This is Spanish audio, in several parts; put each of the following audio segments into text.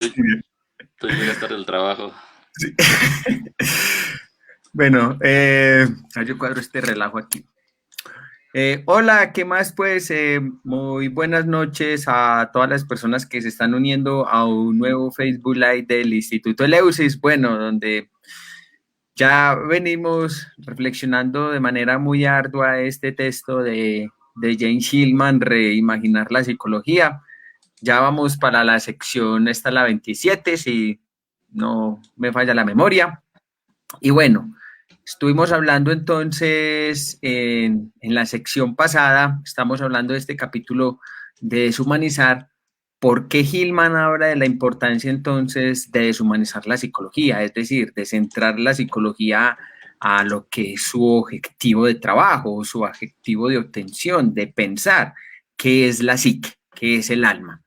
Tú llegas tarde al trabajo. Sí. Bueno, yo cuadro este relajo aquí. Hola, ¿qué más? Pues muy buenas noches a todas las personas que se están uniendo a un nuevo Facebook Live del Instituto Eleusis, bueno, donde ya venimos reflexionando de manera muy ardua este texto de Jane Hillman, Reimaginar la psicología. Ya vamos para la sección, esta la 27, si no me falla la memoria. Y bueno, estuvimos hablando entonces en la sección pasada, estamos hablando de este capítulo de deshumanizar. ¿Por qué Hillman habla de la importancia entonces de deshumanizar la psicología? Es decir, de centrar la psicología a lo que es su objetivo de trabajo, su objetivo de obtención, de pensar, qué es la psique, qué es el alma.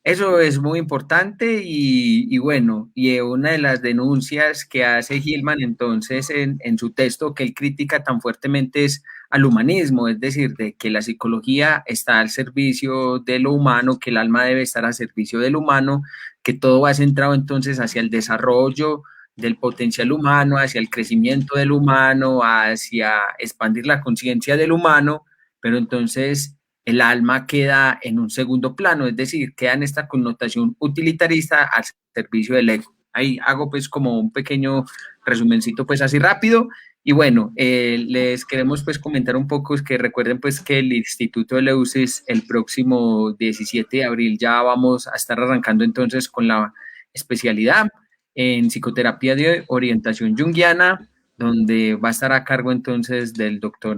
Eso es muy importante y bueno, y una de las denuncias que hace Hillman entonces en su texto que él critica tan fuertemente es al humanismo, es decir, de que la psicología está al servicio de lo humano, que el alma debe estar al servicio del humano, que todo va centrado entonces hacia el desarrollo del potencial humano, hacia el crecimiento del humano, hacia expandir la conciencia del humano, pero entonces el alma queda en un segundo plano, es decir, queda en esta connotación utilitarista al servicio del ego. Ahí hago pues como un pequeño resumencito pues así rápido. Y bueno, les queremos pues comentar un poco, es que recuerden pues que el Instituto de Leucis el próximo 17 de abril ya vamos a estar arrancando entonces con la especialidad en psicoterapia de orientación junguiana, donde va a estar a cargo entonces del doctor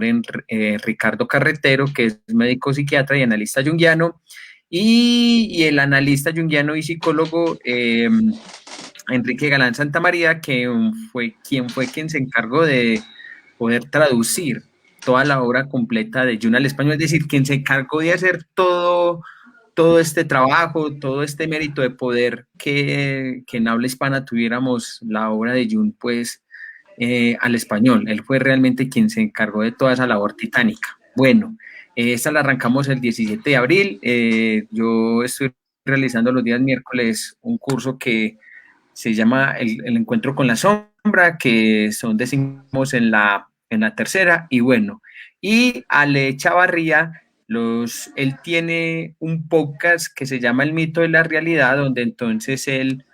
Ricardo Carretero, que es médico psiquiatra y analista junguiano, y el analista junguiano y psicólogo Enrique Galán Santamaría, que fue quien se encargó de poder traducir toda la obra completa de Jung al español, es decir, quien se encargó de hacer todo este trabajo, todo este mérito de poder que en habla hispana tuviéramos la obra de Jung, pues al español. Él fue realmente quien se encargó de toda esa labor titánica. Bueno, esta la arrancamos el 17 de abril. Yo estoy realizando los días miércoles un curso que se llama el Encuentro con la Sombra, que son decimos en la tercera. Y bueno, y Ale Chavarría, él tiene un podcast que se llama El mito de la realidad, donde entonces él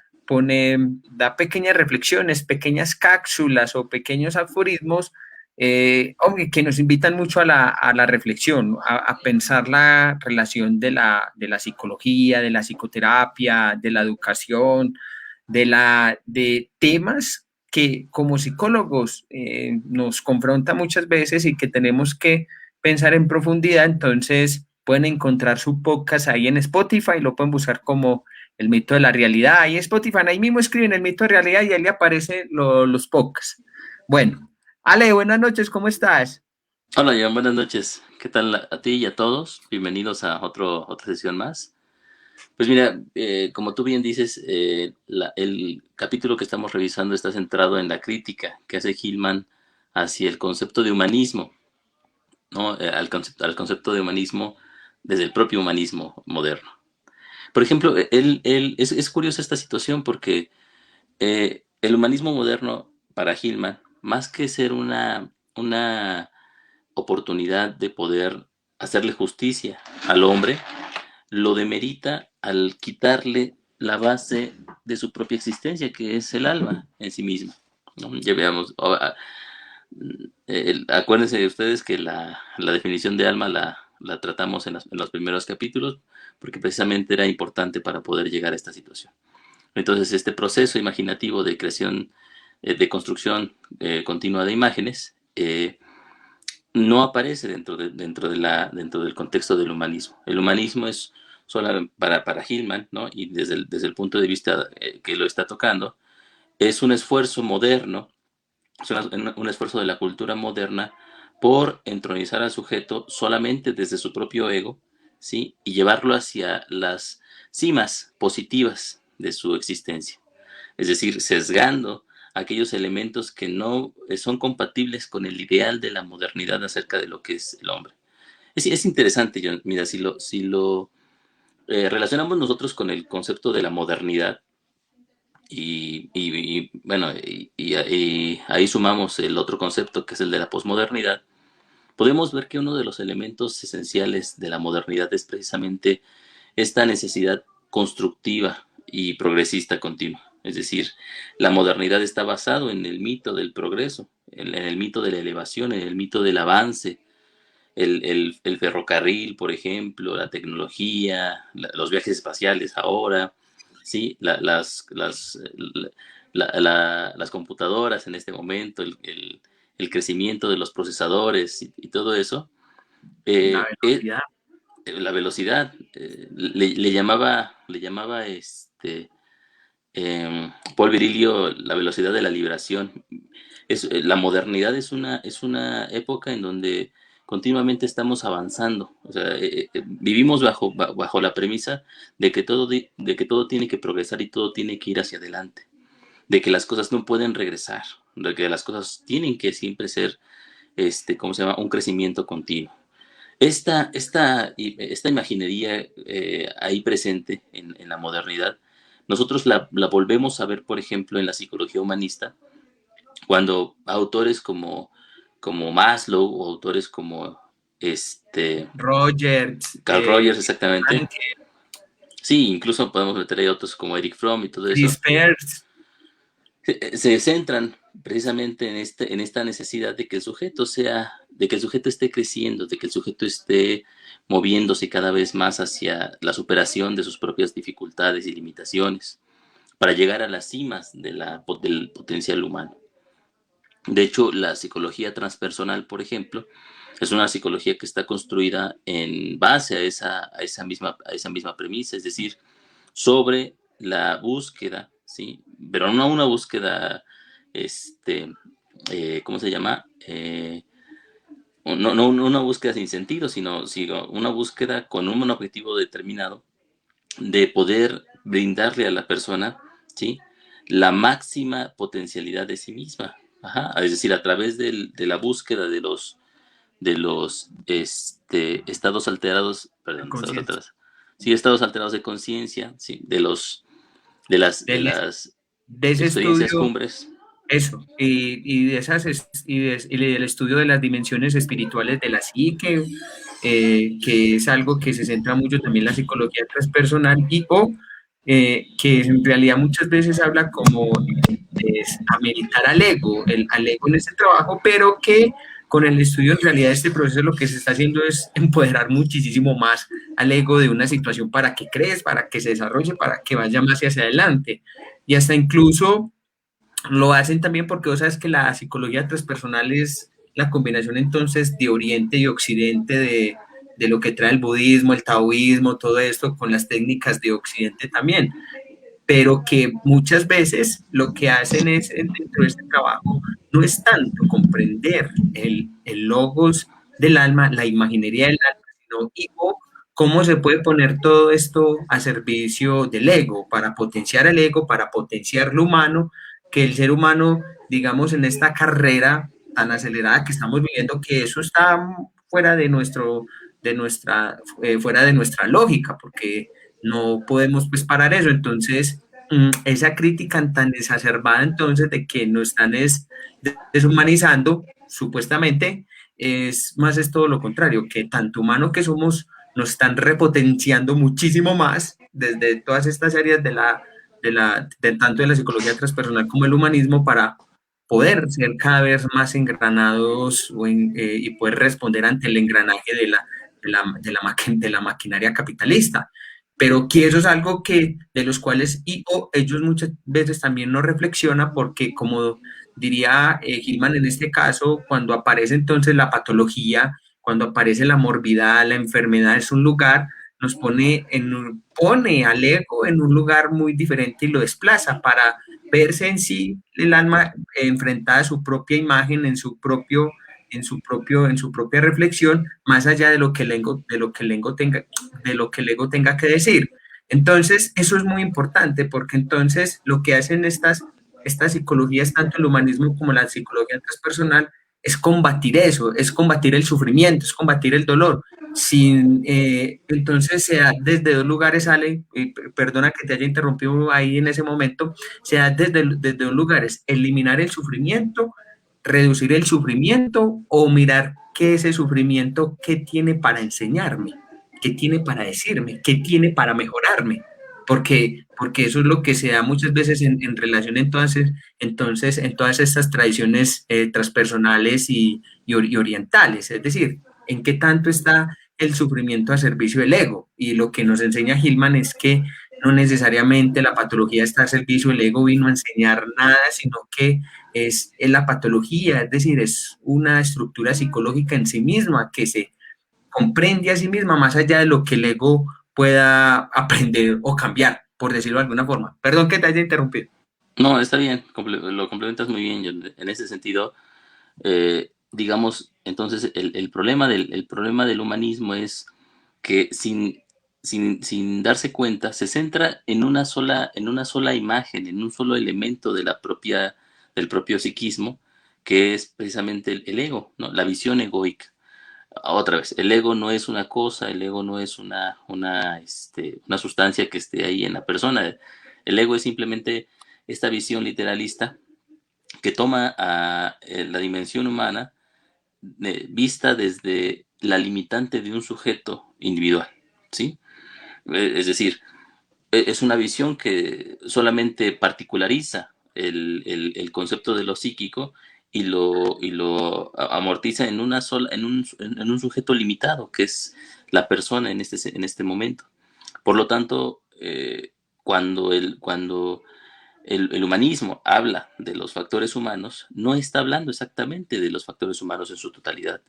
da pequeñas reflexiones, pequeñas cápsulas o pequeños aforismos que nos invitan mucho a la reflexión, a pensar la relación de la psicología, de la psicoterapia, de la educación, de temas que como psicólogos nos confronta muchas veces y que tenemos que pensar en profundidad. Entonces pueden encontrar su podcast ahí en Spotify, lo pueden buscar como el mito de la realidad. Ahí en Spotify, ahí mismo escriben el mito de realidad y ahí le aparecen los podcasts. Bueno, Ale, buenas noches, ¿cómo estás? Hola, Joan, buenas noches. ¿Qué tal a ti y a todos? Bienvenidos a otra sesión más. Pues mira, como tú bien dices, el capítulo que estamos revisando está centrado en la crítica que hace Hillman hacia el concepto de humanismo, ¿no? Al concepto de humanismo desde el propio humanismo moderno. Por ejemplo, es curiosa esta situación porque el humanismo moderno para Hillman, más que ser una oportunidad de poder hacerle justicia al hombre, lo demerita al quitarle la base de su propia existencia, que es el alma en sí misma, ¿no? Ya veamos, acuérdense de ustedes que la definición de alma la tratamos en los primeros capítulos, porque precisamente era importante para poder llegar a esta situación. Entonces, este proceso imaginativo de creación, de construcción continua de imágenes, no aparece dentro del contexto del humanismo. El humanismo es solo para Hillman, ¿no? Y desde el punto de vista que lo está tocando, es un esfuerzo moderno, es un esfuerzo de la cultura moderna por entronizar al sujeto solamente desde su propio ego, ¿sí? Y llevarlo hacia las cimas positivas de su existencia, es decir, sesgando aquellos elementos que no son compatibles con el ideal de la modernidad acerca de lo que es el hombre. Es interesante, John. Mira, si lo relacionamos nosotros con el concepto de la modernidad, Bueno, y ahí sumamos el otro concepto que es el de la posmodernidad. Podemos ver que uno de los elementos esenciales de la modernidad es precisamente esta necesidad constructiva y progresista continua. Es decir, la modernidad está basado en el mito del progreso, en el mito de la elevación, en el mito del avance, el ferrocarril, por ejemplo, la tecnología, los viajes espaciales ahora, ¿sí? Las computadoras en este momento, el crecimiento de los procesadores y todo eso, La eh, eh, velocidad. la velocidad, le llamaba Paul Virilio la velocidad de la liberación. La modernidad es una época en donde continuamente estamos avanzando. O sea, vivimos bajo la premisa de que todo tiene que progresar y todo tiene que ir hacia adelante, de que las cosas no pueden regresar, de que las cosas tienen que siempre ser, ¿cómo se llama? Un crecimiento continuo. Esta imaginería ahí presente en la modernidad, nosotros la volvemos a ver, por ejemplo, en la psicología humanista, cuando autores como Maslow o autores como Rogers, Carl Rogers, exactamente. Frank, Sí, incluso podemos meter ahí otros como Eric Fromm y todo Chris eso. Peirce. Se centran precisamente en esta necesidad de que el sujeto esté creciendo, de que el sujeto esté moviéndose cada vez más hacia la superación de sus propias dificultades y limitaciones, para llegar a las cimas del potencial humano. De hecho, la psicología transpersonal, por ejemplo, es una psicología que está construida en base a esa misma premisa, es decir, sobre la búsqueda, ¿sí? Pero no una búsqueda, ¿cómo se llama? No una búsqueda sin sentido, sino una búsqueda con un objetivo determinado de poder brindarle a la persona, ¿sí? La máxima potencialidad de sí misma. Ajá, es decir, a través de la búsqueda de los estados alterados, perdón, estados Conciencia. alterados, sí, estados alterados de conciencia, sí, de las, de Del- las de ese experiencias estudio, cumbres. eso, y de esas y del estudio de las dimensiones espirituales de la psique, que es algo que se centra mucho también en la psicología transpersonal que en realidad muchas veces habla como ameritar al ego en este trabajo, pero que con el estudio en realidad este proceso lo que se está haciendo es empoderar muchísimo más al ego de una situación para que crezca, para que se desarrolle, para que vaya más hacia adelante. Y hasta incluso lo hacen también porque vos sabes que la psicología transpersonal es la combinación entonces de Oriente y Occidente, de lo que trae el budismo, el taoísmo, todo esto con las técnicas de Occidente también, pero que muchas veces lo que hacen es dentro de este trabajo no es tanto comprender el logos del alma, la imaginería del alma, sino cómo se puede poner todo esto a servicio del ego, para potenciar el ego, para potenciar lo humano, que el ser humano, digamos, en esta carrera tan acelerada que estamos viviendo, que eso está fuera de fuera de nuestra lógica, porque no podemos pues parar eso. Entonces, esa crítica tan exacerbada entonces de que nos están deshumanizando, supuestamente, es todo lo contrario, que tanto humano que somos, nos están repotenciando muchísimo más desde todas estas áreas tanto de la psicología transpersonal como el humanismo para poder ser cada vez más engranados y poder responder ante el engranaje de la maquinaria capitalista. Pero que eso es algo de los cuales ellos muchas veces también no reflexiona porque, como diría Gilman en este caso, cuando aparece entonces la patología, cuando aparece la morbidad, la enfermedad, es un lugar, pone al ego en un lugar muy diferente y lo desplaza para verse en sí el alma enfrentada a su propia imagen, en su propia reflexión, más allá de lo que el ego tenga que decir. Entonces, eso es muy importante porque entonces lo que hacen estas psicologías, tanto el humanismo como la psicología transpersonal, es combatir eso, es combatir el sufrimiento, es combatir el dolor. Entonces desde dos lugares sale, y perdona que te haya interrumpido ahí en ese momento, desde dos lugares, eliminar el sufrimiento, reducir el sufrimiento o mirar qué ese sufrimiento, qué tiene para enseñarme, qué tiene para decirme, qué tiene para mejorarme. Porque eso es lo que se da muchas veces en relación entonces en todas estas tradiciones transpersonales y orientales. Es decir, en qué tanto está el sufrimiento a servicio del ego. Y lo que nos enseña Hillman es que no necesariamente la patología está a servicio del ego, vino a enseñar nada, sino que es la patología, es decir, es una estructura psicológica en sí misma que se comprende a sí misma más allá de lo que el ego pueda aprender o cambiar, por decirlo de alguna forma. Perdón que te haya interrumpido. No, está bien, lo complementas muy bien. En ese sentido, digamos, entonces el problema del humanismo es que sin darse cuenta se centra en una sola imagen, en un solo elemento del propio psiquismo, que es precisamente el ego, ¿no? La visión egoica. Otra vez, el ego no es una cosa, el ego no es una sustancia que esté ahí en la persona. El ego es simplemente esta visión literalista que toma a la dimensión humana vista desde la limitante de un sujeto individual, ¿sí? Es decir, es una visión que solamente particulariza el concepto de lo psíquico y lo amortiza en una sola, en un sujeto limitado, que es la persona en este momento. Por lo tanto, cuando el humanismo habla de los factores humanos, no está hablando exactamente de los factores humanos en su totalidad,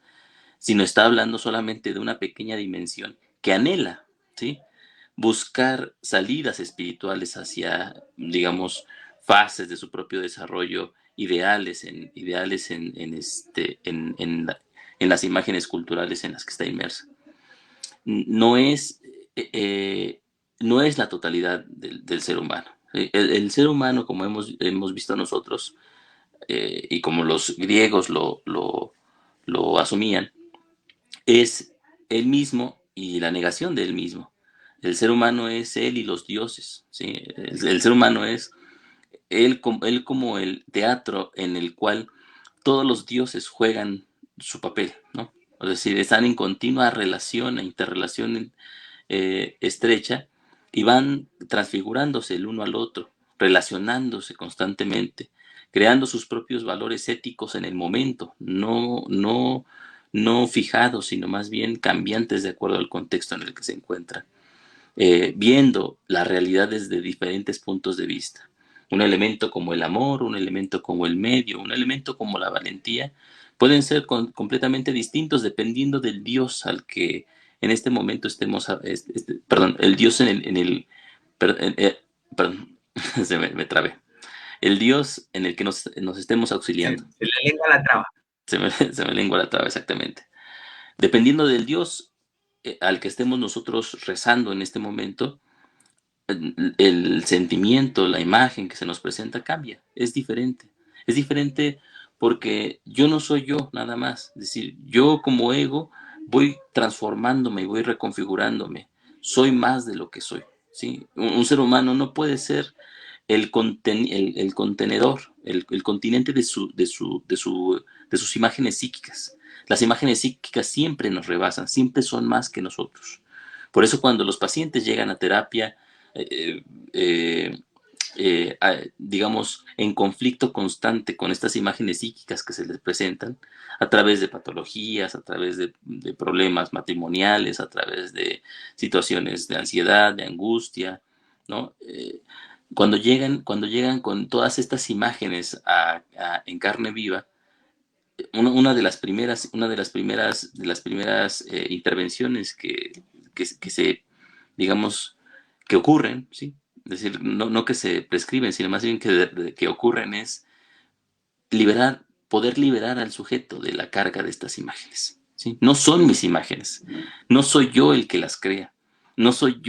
sino está hablando solamente de una pequeña dimensión que anhela, ¿sí? Buscar salidas espirituales hacia, digamos, fases de su propio desarrollo, en las imágenes culturales en las que está inmersa. No es, no es la totalidad del ser humano. El ser humano, como hemos visto nosotros, y como los griegos lo asumían, es él mismo y la negación de él mismo. El ser humano es él y los dioses, ¿sí? El ser humano es él como el teatro en el cual todos los dioses juegan su papel, ¿no? Es decir, están en continua relación e interrelación estrecha y van transfigurándose el uno al otro, relacionándose constantemente, creando sus propios valores éticos en el momento, no fijados, sino más bien cambiantes de acuerdo al contexto en el que se encuentran, viendo la realidad desde diferentes puntos de vista. Un elemento como el amor, un elemento como el medio, un elemento como la valentía, pueden ser completamente distintos dependiendo del Dios al que en este momento estemos, perdón, el Dios perdón, me trabé. El Dios en el que nos estemos auxiliando. Se le lengua la traba. Se me lengua la traba, exactamente. Dependiendo del Dios al que estemos nosotros rezando en este momento, el sentimiento, la imagen que se nos presenta cambia, es diferente. Es diferente porque yo no soy yo nada más. Es decir, yo como ego voy transformándome y voy reconfigurándome. Soy más de lo que soy. ¿Sí? Un ser humano no puede ser el contenedor, el continente de sus imágenes psíquicas. Las imágenes psíquicas siempre nos rebasan, siempre son más que nosotros. Por eso cuando los pacientes llegan a terapia, eh, eh, digamos, en conflicto constante con estas imágenes psíquicas que se les presentan a través de patologías, a través de problemas matrimoniales, a través de situaciones de ansiedad, de angustia, ¿no? Cuando llegan con todas estas imágenes en carne viva, de las primeras intervenciones que se, digamos, que ocurren, ¿sí? Es decir, no que se prescriben, sino más bien que ocurren es poder liberar al sujeto de la carga de estas imágenes, ¿sí? No son mis imágenes, no soy yo el que las crea, no soy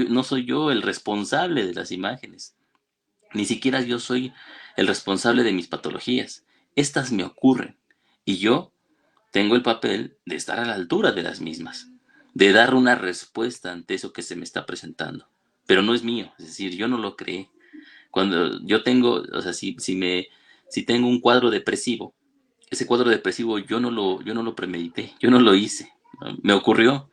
yo el responsable de las imágenes, ni siquiera yo soy el responsable de mis patologías. Estas me ocurren y yo tengo el papel de estar a la altura de las mismas. de dar una respuesta ante eso que se me está presentando, pero no es mío, es decir, yo no lo creé. Cuando yo tengo, o sea, si tengo un cuadro depresivo, ese cuadro depresivo yo no lo premedité, yo no lo hice, ¿no? Me ocurrió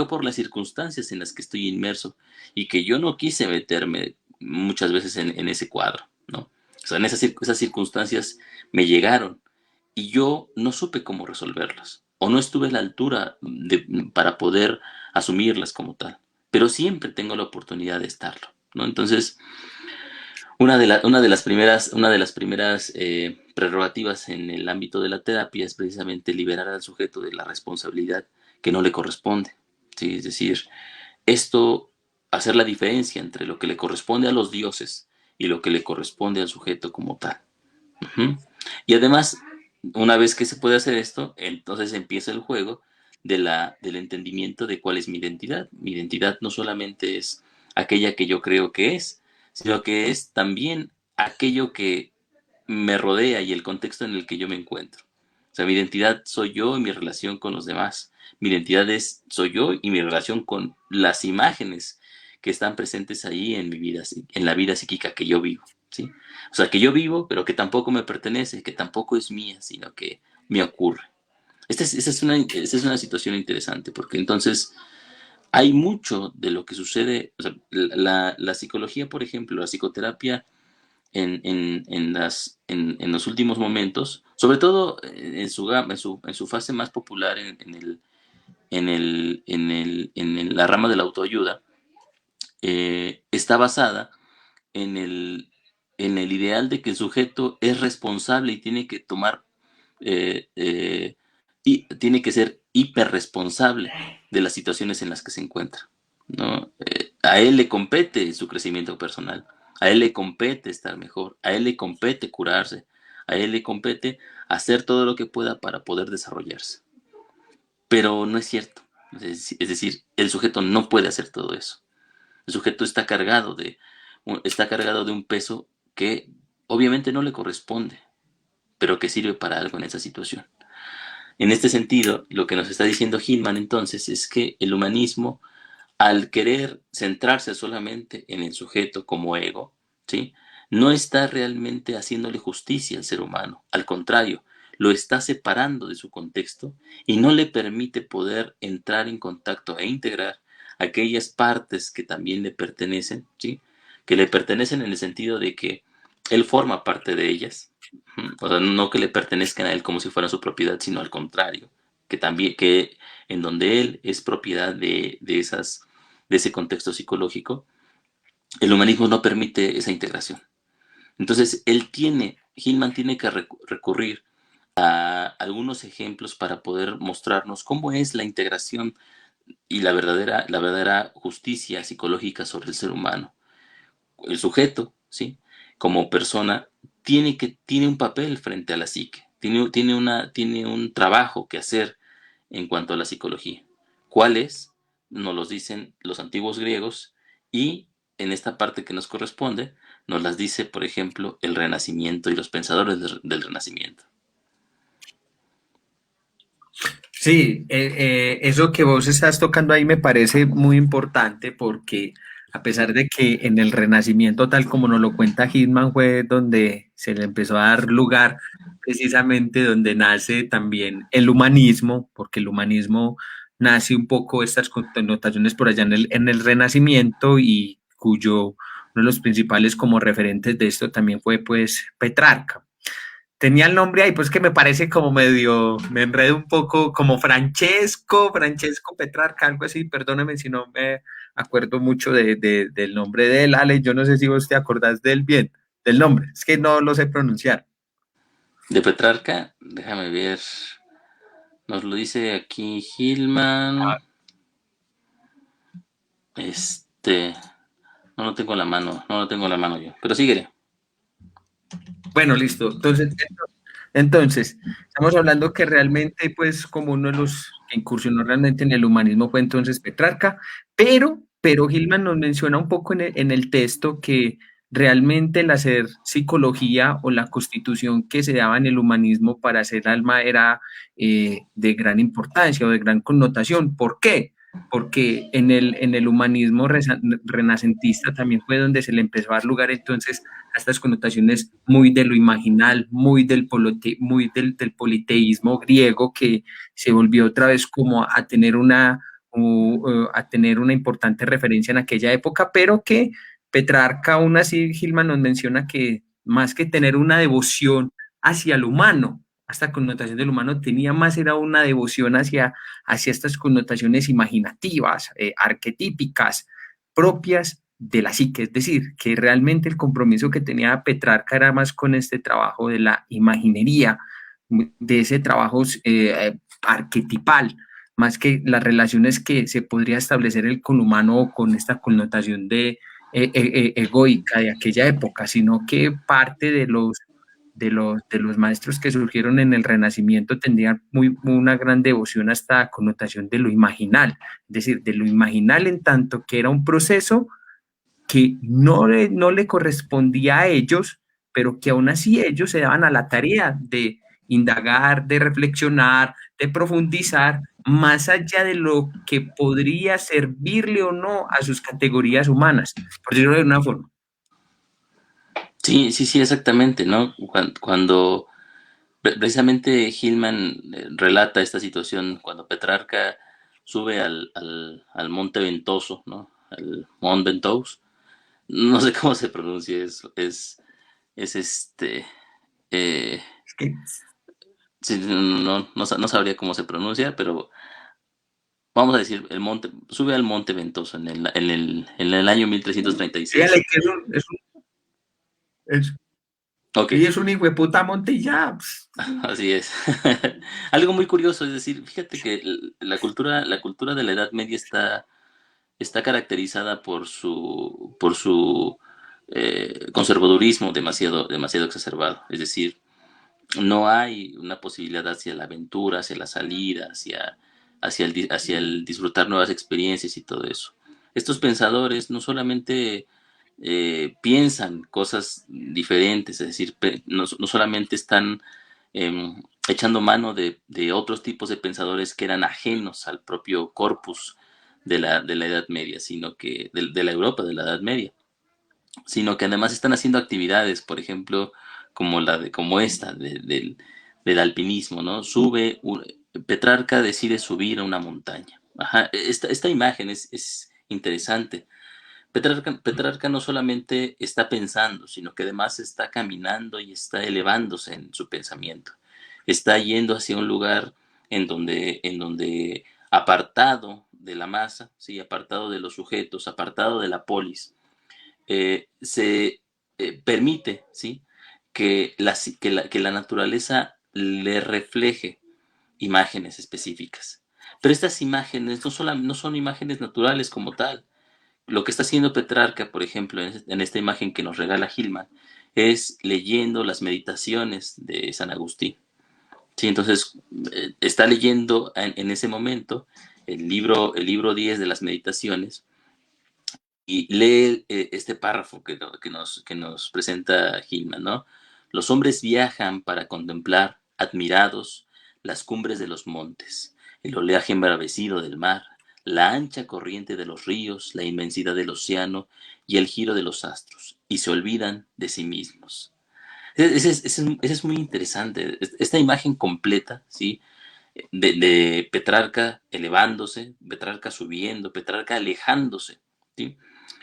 por las circunstancias en las que estoy inmerso y que yo no quise meterme muchas veces en ese cuadro, ¿no? O sea, esas circunstancias me llegaron y yo no supe cómo resolverlas o no estuve a la altura para poder asumirlas como tal, pero siempre tengo la oportunidad de estarlo, ¿no? Entonces, una de las primeras prerrogativas en el ámbito de la terapia es precisamente liberar al sujeto de la responsabilidad que no le corresponde, ¿sí? Es decir, esto, hacer la diferencia entre lo que le corresponde a los dioses y lo que le corresponde al sujeto como tal. Ujú. Y además, una vez que se puede hacer esto, entonces empieza el juego del entendimiento de cuál es mi identidad. Mi identidad no solamente es aquella que yo creo que es, sino que es también aquello que me rodea y el contexto en el que yo me encuentro. O sea, mi identidad soy yo y mi relación con los demás. Mi identidad soy yo y mi relación con las imágenes que están presentes ahí en mi vida, en la vida psíquica que yo vivo, ¿sí? O sea, que yo vivo, pero que tampoco me pertenece, que tampoco es mía, sino que me ocurre. Esta es una situación interesante, porque entonces hay mucho de lo que sucede, o sea, la psicología, por ejemplo, la psicoterapia en los últimos momentos, sobre todo en su fase más popular en la rama de la autoayuda, está basada en en el ideal de que el sujeto es responsable y tiene que tomar, eh, eh, y tiene que ser hiperresponsable de las situaciones en las que se encuentra, ¿no? A él le compete su crecimiento personal, a él le compete estar mejor, a él le compete curarse, a él le compete hacer todo lo que pueda para poder desarrollarse. Pero no es cierto. Es decir, el sujeto no puede hacer todo eso. El sujeto está cargado de un peso que obviamente no le corresponde, pero que sirve para algo en esa situación. En este sentido, lo que nos está diciendo Hillman entonces es que el humanismo, al querer centrarse solamente en el sujeto como ego, ¿sí? No está realmente haciéndole justicia al ser humano. Al contrario, lo está separando de su contexto y no le permite poder entrar en contacto e integrar aquellas partes que también le pertenecen, ¿sí? Que le pertenecen en el sentido de que él forma parte de ellas. O sea, no que le pertenezcan a él como si fueran su propiedad, sino al contrario, que también, que en donde él es propiedad de ese contexto psicológico, el humanismo no permite esa integración. Entonces, Hillman tiene que recurrir a algunos ejemplos para poder mostrarnos cómo es la integración y la verdadera justicia psicológica sobre el ser humano. El sujeto, ¿sí? Como persona, tiene un papel frente a la psique, tiene un trabajo que hacer en cuanto a la psicología. ¿Cuál es? Nos los dicen los antiguos griegos y en esta parte que nos corresponde, nos las dice, por ejemplo, el Renacimiento y los pensadores del Renacimiento. Sí, eso que vos estás tocando ahí me parece muy importante porque a pesar de que en el Renacimiento, tal como nos lo cuenta Hitman, fue donde se le empezó a dar lugar, precisamente donde nace también el humanismo, porque el humanismo nace un poco estas connotaciones por allá en el Renacimiento y cuyo uno de los principales como referentes de esto también fue pues Petrarca. Tenía el nombre ahí, pues que me parece como medio, me enredo un poco como Francesco Petrarca, algo así, perdóname si no me acuerdo mucho del nombre de él, Ale, yo no sé si vos te acordás de él bien, del nombre, es que no lo sé pronunciar. De Petrarca, déjame ver, nos lo dice aquí Hillman, este, no lo tengo en la mano, no lo tengo en la mano yo, pero síguele. Bueno, listo, entonces, estamos hablando que realmente, pues, como uno de los que incursionó realmente en el humanismo fue entonces Petrarca, pero Hillman nos menciona un poco en el texto que realmente el hacer psicología o la constitución que se daba en el humanismo para hacer alma era de gran importancia o de gran connotación. ¿Por qué? porque en el humanismo renacentista también fue donde se le empezó a dar lugar entonces a estas connotaciones muy de lo imaginal, del politeísmo griego, que se volvió otra vez como a tener a tener una importante referencia en aquella época, pero que Petrarca aún así, Gilman nos menciona que más que tener una devoción hacia lo humano, esta connotación del humano tenía más era una devoción hacia estas connotaciones imaginativas, arquetípicas, propias de la psique, es decir, que realmente el compromiso que tenía Petrarca era más con este trabajo de la imaginería, de ese trabajo arquetipal, más que las relaciones que se podría establecer el con humano o con esta connotación egoica de aquella época, sino que parte de los maestros que surgieron en el Renacimiento tendrían una gran devoción a esta connotación de lo imaginal, es decir, de lo imaginal en tanto que era un proceso que no le correspondía a ellos, pero que aún así ellos se daban a la tarea de indagar, de reflexionar, de profundizar, más allá de lo que podría servirle o no a sus categorías humanas, por decirlo de una forma. Sí, sí, sí, exactamente, ¿no? Cuando precisamente Hillman relata esta situación, cuando Petrarca sube al Monte Ventoso, ¿no? Al Mont Ventoux, no sé cómo se pronuncia, es eh, Es que, sí, no sabría cómo se pronuncia, pero vamos a decir, sube al Monte Ventoso en el año dígale 1336. que es, Ok, sí, es un hijo de puta monte y ya. así es. Algo muy curioso, es decir, fíjate que la cultura de la Edad Media está caracterizada por su conservadurismo demasiado exacerbado. Es decir, no hay una posibilidad hacia la aventura, hacia la salida, hacia el disfrutar nuevas experiencias y todo eso. Estos pensadores no solamente piensan cosas diferentes, es decir, no solamente están echando mano de otros tipos de pensadores que eran ajenos al propio corpus de la Edad Media, sino que de la Europa de la Edad Media, sino que además están haciendo actividades, por ejemplo, como esta del alpinismo, ¿no? Petrarca decide subir a una montaña. Ajá, esta imagen es interesante. Petrarca no solamente está pensando, sino que además está caminando y está elevándose en su pensamiento. Está yendo hacia un lugar en donde apartado de la masa, ¿sí? Apartado de los sujetos, apartado de la polis, se permite, ¿sí? Que la naturaleza le refleje imágenes específicas. Pero estas imágenes no son imágenes naturales como tal. Lo que está haciendo Petrarca, por ejemplo, en esta imagen que nos regala Gilman, es leyendo las meditaciones de San Agustín. Sí, entonces está leyendo en ese momento el libro 10 de las meditaciones y lee este párrafo que nos presenta Gilman, ¿no? Los hombres viajan para contemplar, admirados, las cumbres de los montes, el oleaje embravecido del mar, la ancha corriente de los ríos, la inmensidad del océano y el giro de los astros, y se olvidan de sí mismos. Ese es muy interesante, esta imagen completa, ¿sí? De Petrarca elevándose, Petrarca subiendo, Petrarca alejándose, ¿sí?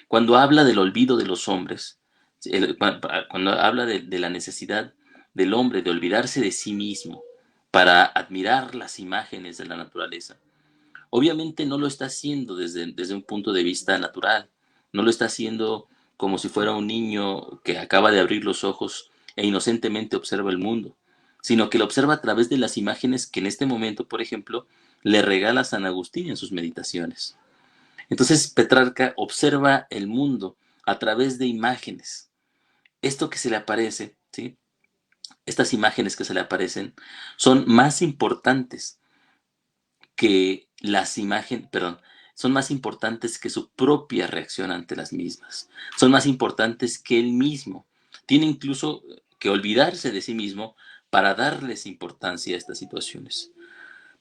Cuando habla del olvido de los hombres, cuando habla de la necesidad del hombre de olvidarse de sí mismo para admirar las imágenes de la naturaleza, obviamente no lo está haciendo desde un punto de vista natural, no lo está haciendo como si fuera un niño que acaba de abrir los ojos e inocentemente observa el mundo, sino que lo observa a través de las imágenes que en este momento, por ejemplo, le regala San Agustín en sus meditaciones. Entonces Petrarca observa el mundo a través de imágenes. Esto que se le aparece, ¿sí? Estas imágenes que se le aparecen son más importantes que las imágenes, perdón, son más importantes que su propia reacción ante las mismas. Son más importantes que él mismo. Tiene incluso que olvidarse de sí mismo para darles importancia a estas situaciones.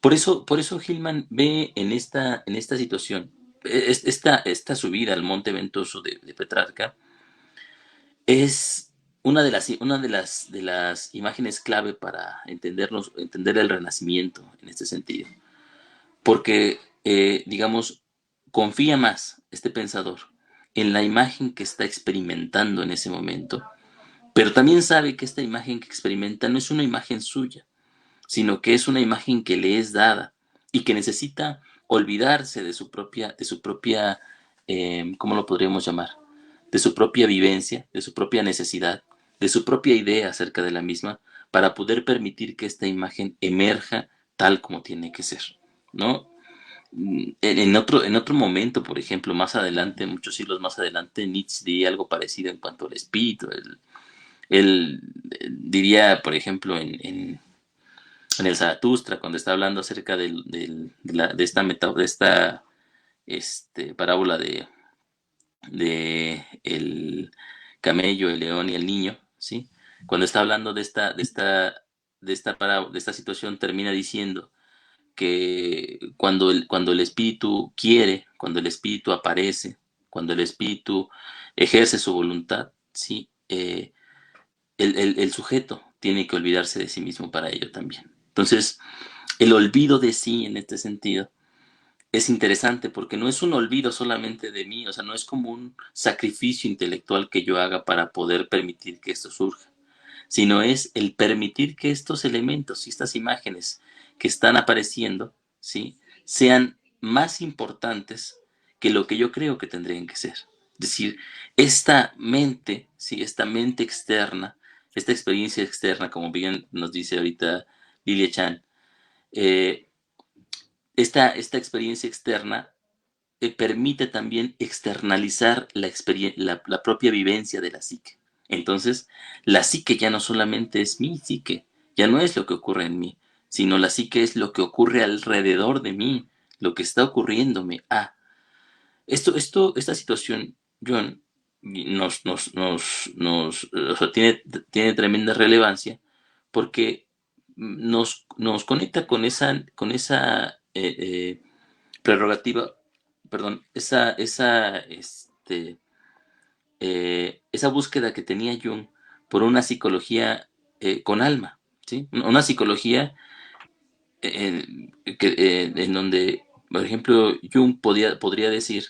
Por eso Hillman ve en esta situación, esta subida al monte ventoso de Petrarca es de las imágenes clave para entender el Renacimiento en este sentido. Porque, digamos, confía más este pensador en la imagen que está experimentando en ese momento, pero también sabe que esta imagen que experimenta no es una imagen suya, sino que es una imagen que le es dada y que necesita olvidarse de su propia, ¿cómo lo podríamos llamar? De su propia vivencia, de su propia necesidad, de su propia idea acerca de la misma, para poder permitir que esta imagen emerja tal como tiene que ser, ¿no? En otro momento, por ejemplo, más adelante, muchos siglos más adelante, Nietzsche diría algo parecido en cuanto al espíritu. Él diría, por ejemplo, en el Zaratustra, cuando está hablando acerca de esta parábola de el camello, el león y el niño, ¿sí? Cuando está hablando de esta situación, termina diciendo que cuando el espíritu quiere, cuando el espíritu aparece, cuando el espíritu ejerce su voluntad, ¿sí? El sujeto tiene que olvidarse de sí mismo para ello también. Entonces, el olvido de sí en este sentido es interesante porque no es un olvido solamente de mí, o sea, no es como un sacrificio intelectual que yo haga para poder permitir que esto surja, sino es el permitir que estos elementos y estas imágenes que están apareciendo, ¿sí? Sean más importantes que lo que yo creo que tendrían que ser. Es decir, esta mente, ¿sí? Esta mente externa, esta experiencia externa, como bien nos dice ahorita Lilia Chan, eh, esta experiencia externa permite también externalizar la propia vivencia de la psique. Entonces, la psique ya no solamente es mi psique, ya no es lo que ocurre en mí, sino la psique es lo que ocurre alrededor de mí, lo que está ocurriéndome. Esta situación, John, o sea, tiene tremenda relevancia porque nos conecta con esa prerrogativa, perdón, esa búsqueda que tenía Jung por una psicología con alma, ¿sí? Una psicología en donde, por ejemplo, Jung podría decir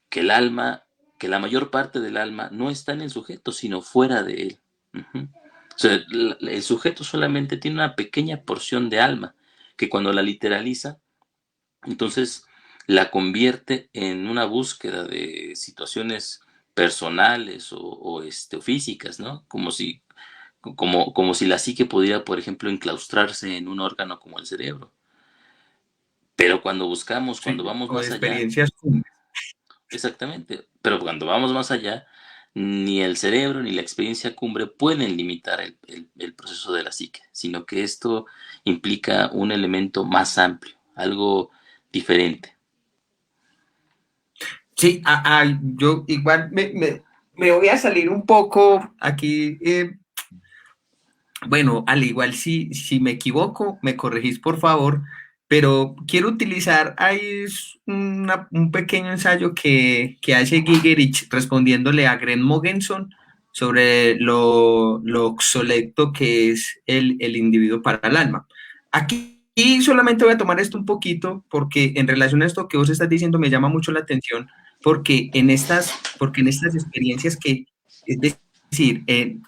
que el alma, que la mayor parte del alma no está en el sujeto, sino fuera de él. Ujú. O sea, el sujeto solamente tiene una pequeña porción de alma, que cuando la literaliza, entonces la convierte en una búsqueda de situaciones personales o físicas, ¿no? Como si la psique pudiera, por ejemplo, enclaustrarse en un órgano como el cerebro. Pero Sí, cuando vamos o de más allá, experiencias cumbres. exactamente, pero cuando vamos más allá, ni el cerebro ni la experiencia cumbre pueden limitar el proceso de la psique, sino que esto implica un elemento más amplio, algo diferente. Sí, yo igual me voy a salir un poco aquí. Bueno, al igual si me equivoco, me corregís por favor, pero quiero utilizar ahí un pequeño ensayo que hace Gigerich respondiéndole a Greg Mogenson sobre lo obsoleto que es el individuo para el alma. Aquí solamente voy a tomar esto un poquito porque en relación a esto que vos estás diciendo me llama mucho la atención porque en estas experiencias que, es decir,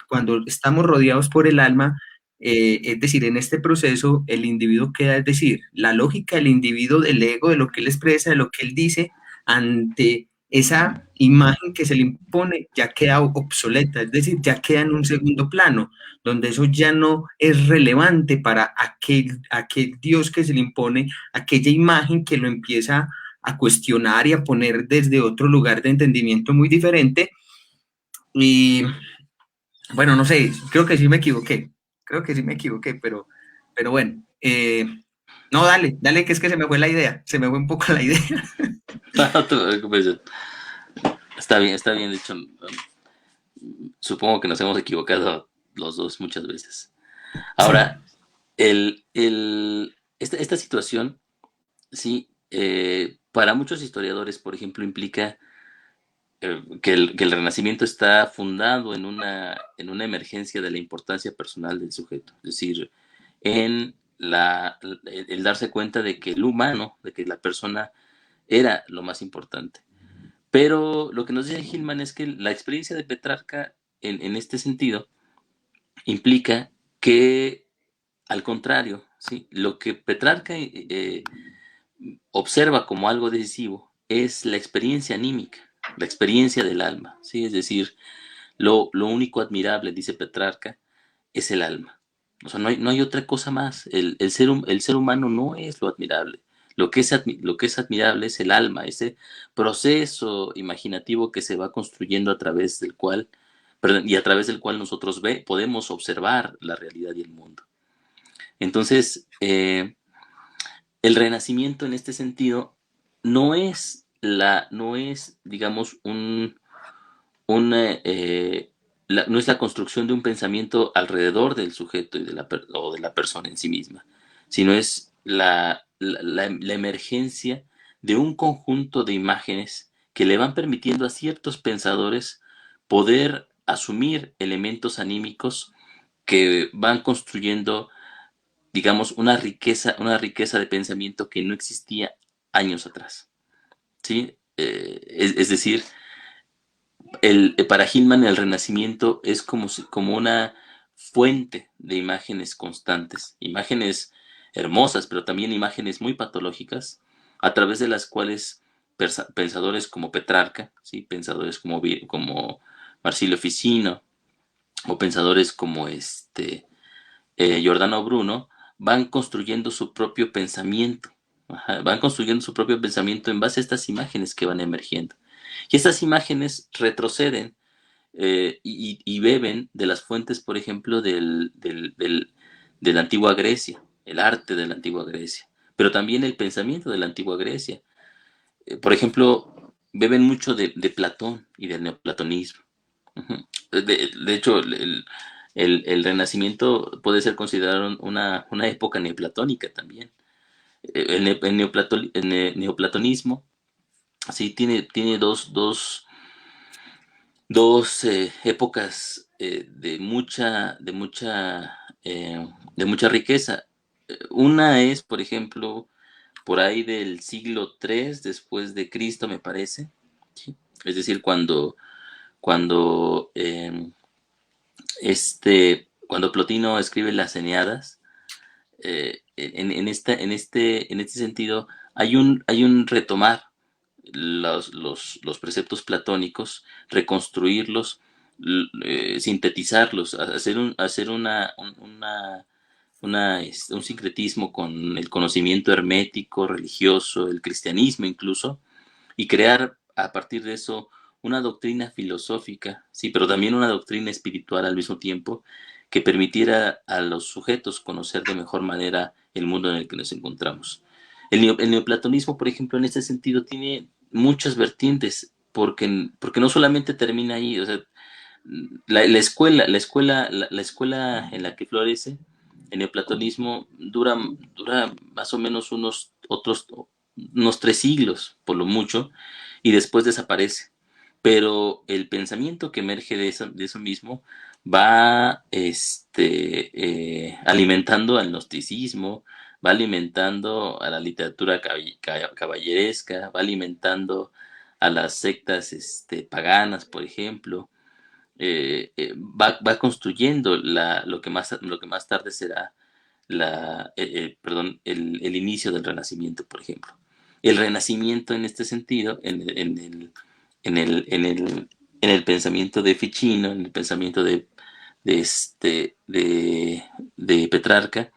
cuando estamos rodeados por el alma, es decir, en este proceso el individuo queda, es decir, la lógica del individuo, del ego, de lo que él expresa, de lo que él dice, ante esa imagen que se le impone, ya queda obsoleta, es decir, ya queda en un segundo plano, donde eso ya no es relevante para aquel Dios que se le impone, aquella imagen que lo empieza a cuestionar y a poner desde otro lugar de entendimiento muy diferente. Y bueno, no sé, creo que sí me equivoqué. Creo que sí me equivoqué, pero bueno. No, dale, que es que se me fue la idea. Se me fue un poco la idea. No te preocupes, está bien, de hecho, supongo que nos hemos equivocado los dos muchas veces. Sí, Ahora, el, el, esta situación, sí, para muchos historiadores, por ejemplo, implica que el Renacimiento está fundado en una emergencia de la importancia personal del sujeto, es decir, en el darse cuenta de que el humano, de que la persona era lo más importante. Pero lo que nos dice Hillman es que la experiencia de Petrarca en este sentido implica que, al contrario, ¿sí? Lo que Petrarca observa como algo decisivo es la experiencia anímica, la experiencia del alma, ¿sí? Es decir, lo único admirable, dice Petrarca, es el alma. O sea, no hay otra cosa más. El ser humano no es lo admirable. Lo que es admirable es el alma, ese proceso imaginativo que se va construyendo a través del cual, perdón, y a través del cual nosotros podemos observar la realidad y el mundo. Entonces, el renacimiento en este sentido no es, digamos, no es la construcción de un pensamiento alrededor del sujeto o de la persona en sí misma, sino es la emergencia de un conjunto de imágenes que le van permitiendo a ciertos pensadores poder asumir elementos anímicos que van construyendo, digamos, una riqueza de pensamiento que no existía años atrás, ¿sí? Es decir, para Hillman el Renacimiento es como una fuente de imágenes constantes, imágenes hermosas, pero también imágenes muy patológicas, a través de las cuales pensadores como Petrarca, ¿sí? Pensadores como Marsilio Ficino, o pensadores como Giordano Bruno, van construyendo su propio pensamiento. Ajá, van construyendo su propio pensamiento en base a estas imágenes que van emergiendo. Y estas imágenes retroceden y beben de las fuentes, por ejemplo, de la antigua Grecia, el arte de la antigua Grecia, pero también el pensamiento de la antigua Grecia. Por ejemplo, beben mucho de Platón y del neoplatonismo. Ujú. De hecho, el Renacimiento puede ser considerado una época neoplatónica también. El neoplatonismo sí tiene dos épocas de mucha riqueza. Una es, por ejemplo, por ahí del siglo III después de Cristo, me parece, ¿sí? Es decir, cuando, cuando Plotino escribe las Eneadas, en este sentido hay un retomar los preceptos platónicos, reconstruirlos, sintetizarlos, hacer un sincretismo con el conocimiento hermético, religioso, el cristianismo incluso, y crear a partir de eso una doctrina filosófica, sí, pero también una doctrina espiritual al mismo tiempo, que permitiera a los sujetos conocer de mejor manera el mundo en el que nos encontramos. El neoplatonismo, por ejemplo, en este sentido tiene muchas vertientes, porque no solamente termina ahí, o sea, la escuela en la que florece el neoplatonismo dura más o menos unos 3 siglos, por lo mucho, y después desaparece. Pero el pensamiento que emerge de eso mismo va alimentando al gnosticismo, va alimentando a la literatura caballeresca, va alimentando a las sectas paganas, por ejemplo, va construyendo lo que más tarde será el inicio del Renacimiento, por ejemplo. El Renacimiento en este sentido, en el pensamiento de Ficino, en el pensamiento de Petrarca,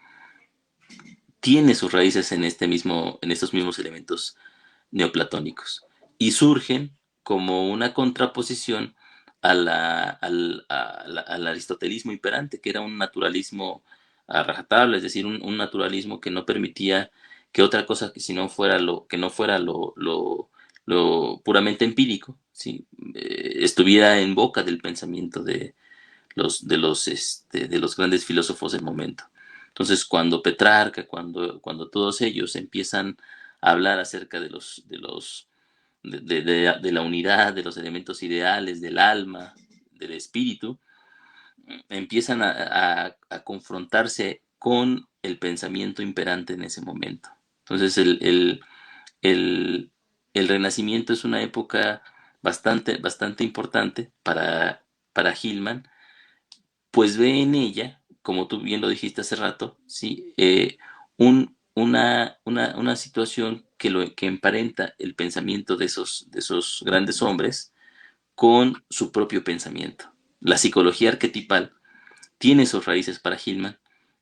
tiene sus raíces en estos mismos elementos neoplatónicos y surgen como una contraposición al aristotelismo imperante, que era un naturalismo a rajatabla, es decir, un naturalismo que no permitía que otra cosa que no fuera lo puramente empírico, ¿sí? Estuviera en boca del pensamiento de los grandes filósofos del momento. Entonces, cuando Petrarca, cuando todos ellos empiezan a hablar acerca de la unidad, de los elementos ideales, del alma, del espíritu, empiezan a confrontarse con el pensamiento imperante en ese momento. Entonces, el, el Renacimiento es una época bastante importante para Hillman, pues ve en ella, como tú bien lo dijiste hace rato, ¿sí? Una situación que emparenta el pensamiento de esos grandes hombres con su propio pensamiento. La psicología arquetipal tiene sus raíces para Hillman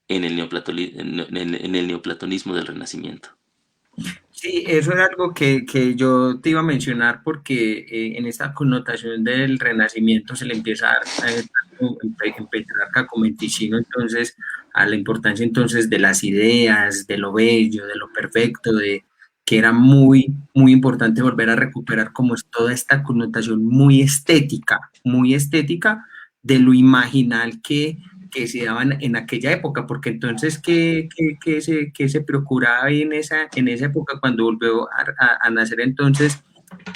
en el neoplatonismo del Renacimiento. Sí, eso era algo que yo te iba a mencionar porque en esta connotación del Renacimiento se le empieza a dar tanto en Petrarca como en Ticino, entonces, a la importancia entonces de las ideas, de lo bello, de lo perfecto, de que era muy importante volver a recuperar como es toda esta connotación muy estética de lo imaginal que se daban en aquella época, porque entonces, ¿qué se procuraba ahí en esa época cuando volvió a nacer entonces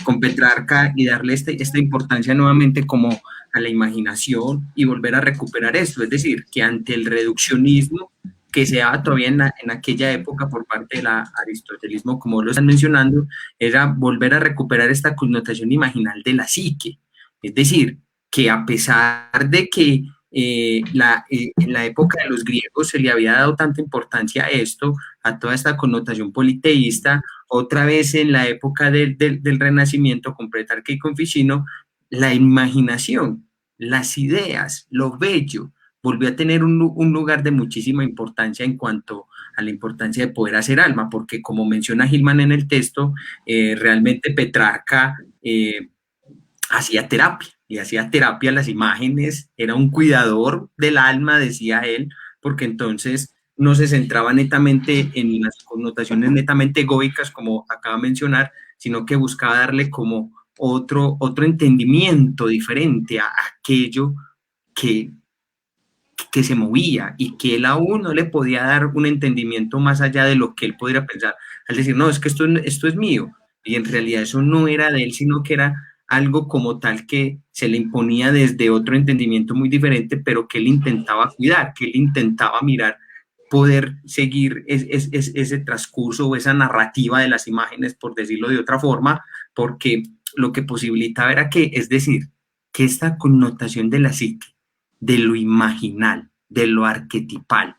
con Petrarca y darle esta importancia nuevamente como a la imaginación y volver a recuperar esto? Es decir, que ante el reduccionismo que se daba todavía en aquella época por parte del aristotelismo, como lo están mencionando, era volver a recuperar esta connotación imaginal de la psique. Es decir, que a pesar de que en la época de los griegos se le había dado tanta importancia a esto, a toda esta connotación politeísta, otra vez en la época del Renacimiento, con Petrarca y con Ficino, la imaginación, las ideas, lo bello, volvió a tener un lugar de muchísima importancia en cuanto a la importancia de poder hacer alma, porque como menciona Gilman en el texto, realmente Petrarca hacía terapia, y hacía terapia a las imágenes, era un cuidador del alma, decía él, porque entonces no se centraba netamente en las connotaciones netamente egoicas, como acaba de mencionar, sino que buscaba darle como otro entendimiento diferente a aquello que, que se movía y que él aún no le podía dar un entendimiento más allá de lo que él podría pensar, al decir, no, es que esto es mío, y en realidad eso no era de él, sino que era algo como tal que se le imponía desde otro entendimiento muy diferente, pero que él intentaba cuidar, que él intentaba mirar, poder seguir ese transcurso o esa narrativa de las imágenes, por decirlo de otra forma, porque lo que posibilitaba era que, es decir, que esta connotación de la psique, de lo imaginal, de lo arquetipal,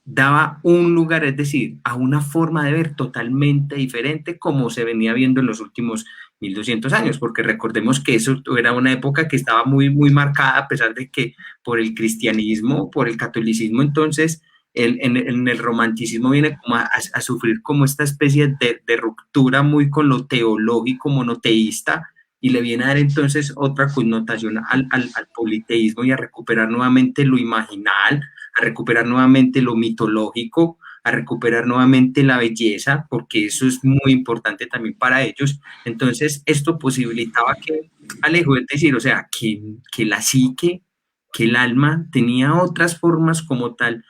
daba un lugar, es decir, a una forma de ver totalmente diferente como se venía viendo en los últimos 1200 años, porque recordemos que eso era una época que estaba muy marcada, a pesar de que por el cristianismo, por el catolicismo, entonces en el romanticismo viene como a sufrir como esta especie de ruptura muy con lo teológico monoteísta, y le viene a dar entonces otra connotación al politeísmo y a recuperar nuevamente lo imaginal, a recuperar nuevamente lo mitológico, a recuperar nuevamente la belleza, porque eso es muy importante también para ellos. Entonces, esto posibilitaba que, Alejo, es decir, o sea, que la psique, que el alma tenía otras formas como tal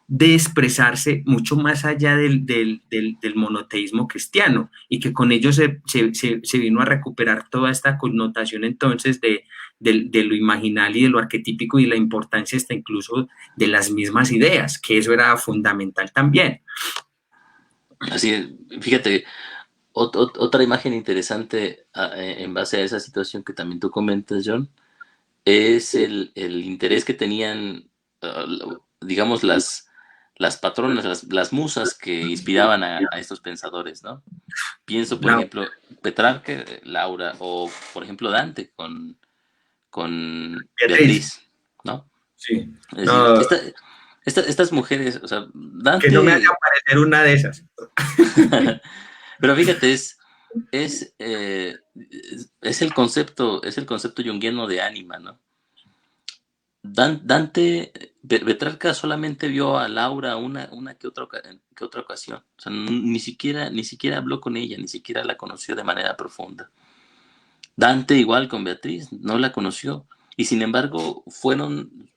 de expresarse mucho más allá del monoteísmo cristiano, y que con ello se vino a recuperar toda esta connotación entonces de lo imaginal y de lo arquetípico, y la importancia hasta incluso de las mismas ideas, que eso era fundamental también. Así es, fíjate, otra imagen interesante en base a esa situación que también tú comentas, John, es el interés que tenían, digamos, las patronas, las musas que inspiraban a estos pensadores, ¿no? Pienso, por La, ejemplo, Petrarca, Laura, o por ejemplo Dante con Beatriz, Beatriz, ¿no? sí. Es decir, No, estas mujeres, o sea, que no me haga Dante, parecer una de esas. pero fíjate, es, eh, es el concepto junguiano de ánima, ¿no? Dante, Petrarca solamente vio a Laura una que otra ocasión. O sea, ni siquiera habló con ella, ni siquiera la conoció de manera profunda. Dante igual con Beatriz, no la conoció. Y sin embargo, fueron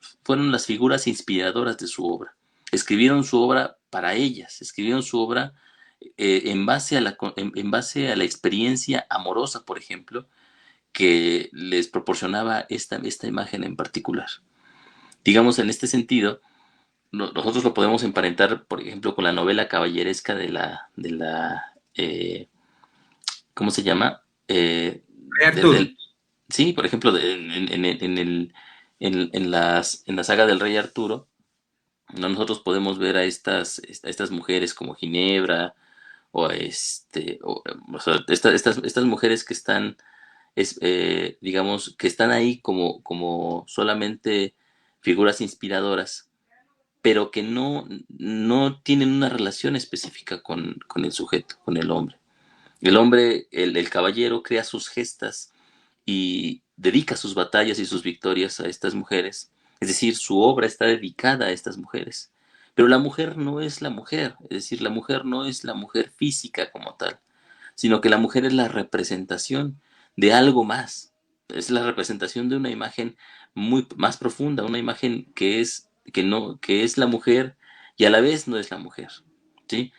las figuras inspiradoras de su obra. escribieron su obra para ellas, escribieron su obra en base a la experiencia amorosa, por ejemplo, que les proporcionaba esta imagen en particular. Digamos, en este sentido, nosotros lo podemos emparentar, por ejemplo, con la novela caballeresca ¿cómo se llama? Rey Arturo. Sí, por ejemplo, en la saga del Rey Arturo, ¿no? Nosotros podemos ver a estas mujeres como Ginebra, o sea, estas mujeres que están, digamos, que están ahí como solamente figuras inspiradoras, pero que no tienen una relación específica con el sujeto, con el hombre. El hombre, el caballero, crea sus gestas y dedica sus batallas y sus victorias a estas mujeres. Es decir, su obra está dedicada a estas mujeres. Pero la mujer no es la mujer, es decir, la mujer no es la mujer física como tal, sino que la mujer es la representación de algo más. Es la representación de una imagen muy más profunda, una imagen que es la mujer y a la vez no es la mujer, ¿sí?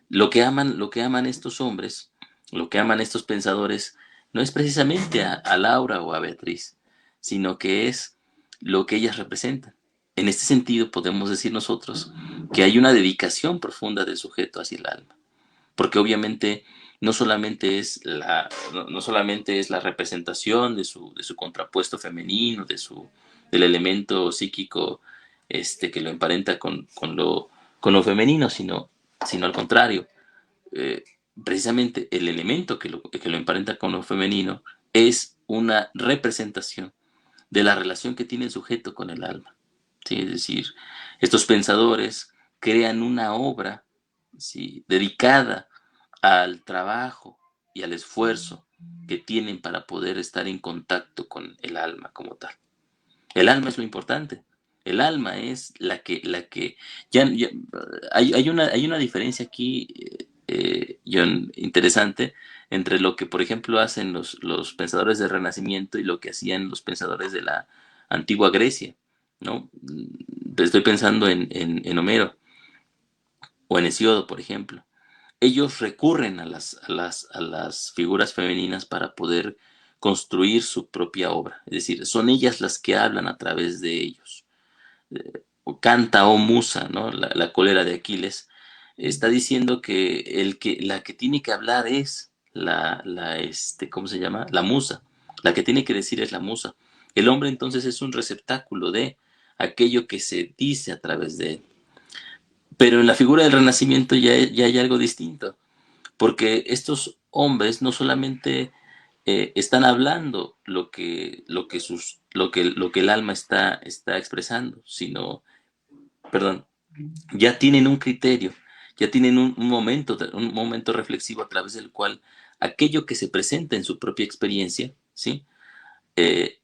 Lo que aman estos hombres, lo que aman estos pensadores, no es precisamente a Laura o a Beatriz, sino que es lo que ellas representan. En este sentido, podemos decir nosotros que hay una dedicación profunda del sujeto hacia el alma, porque obviamente no solamente es la representación de su contrapuesto femenino, del elemento psíquico que lo emparenta con lo femenino, sino al contrario, eh, precisamente el elemento que lo emparenta con lo femenino es una representación de la relación que tiene el sujeto con el alma. ¿Sí? Es decir, estos pensadores crean una obra, ¿sí?, dedicada al trabajo y al esfuerzo que tienen para poder estar en contacto con el alma como tal. El alma es lo importante. El alma es ya hay una diferencia aquí, John, interesante entre lo que, por ejemplo, hacen los pensadores del Renacimiento y lo que hacían los pensadores de la antigua Grecia, ¿no? Estoy pensando en Homero o en Hesiodo, por ejemplo. Ellos recurren a las figuras femeninas para poder construir su propia obra. Es decir, son ellas las que hablan a través de ellos. Canta o Musa, ¿no? La cólera de Aquiles, está diciendo que la que tiene que hablar es ¿cómo se llama? La musa. La que tiene que decir es la musa. El hombre entonces es un receptáculo de aquello que se dice a través de él. Pero en la figura del Renacimiento ya hay algo distinto, porque estos hombres no solamente están hablando lo que el alma está expresando, sino, perdón, ya tienen un criterio, ya tienen un momento reflexivo a través del cual aquello que se presenta en su propia experiencia, ¿sí? Eh,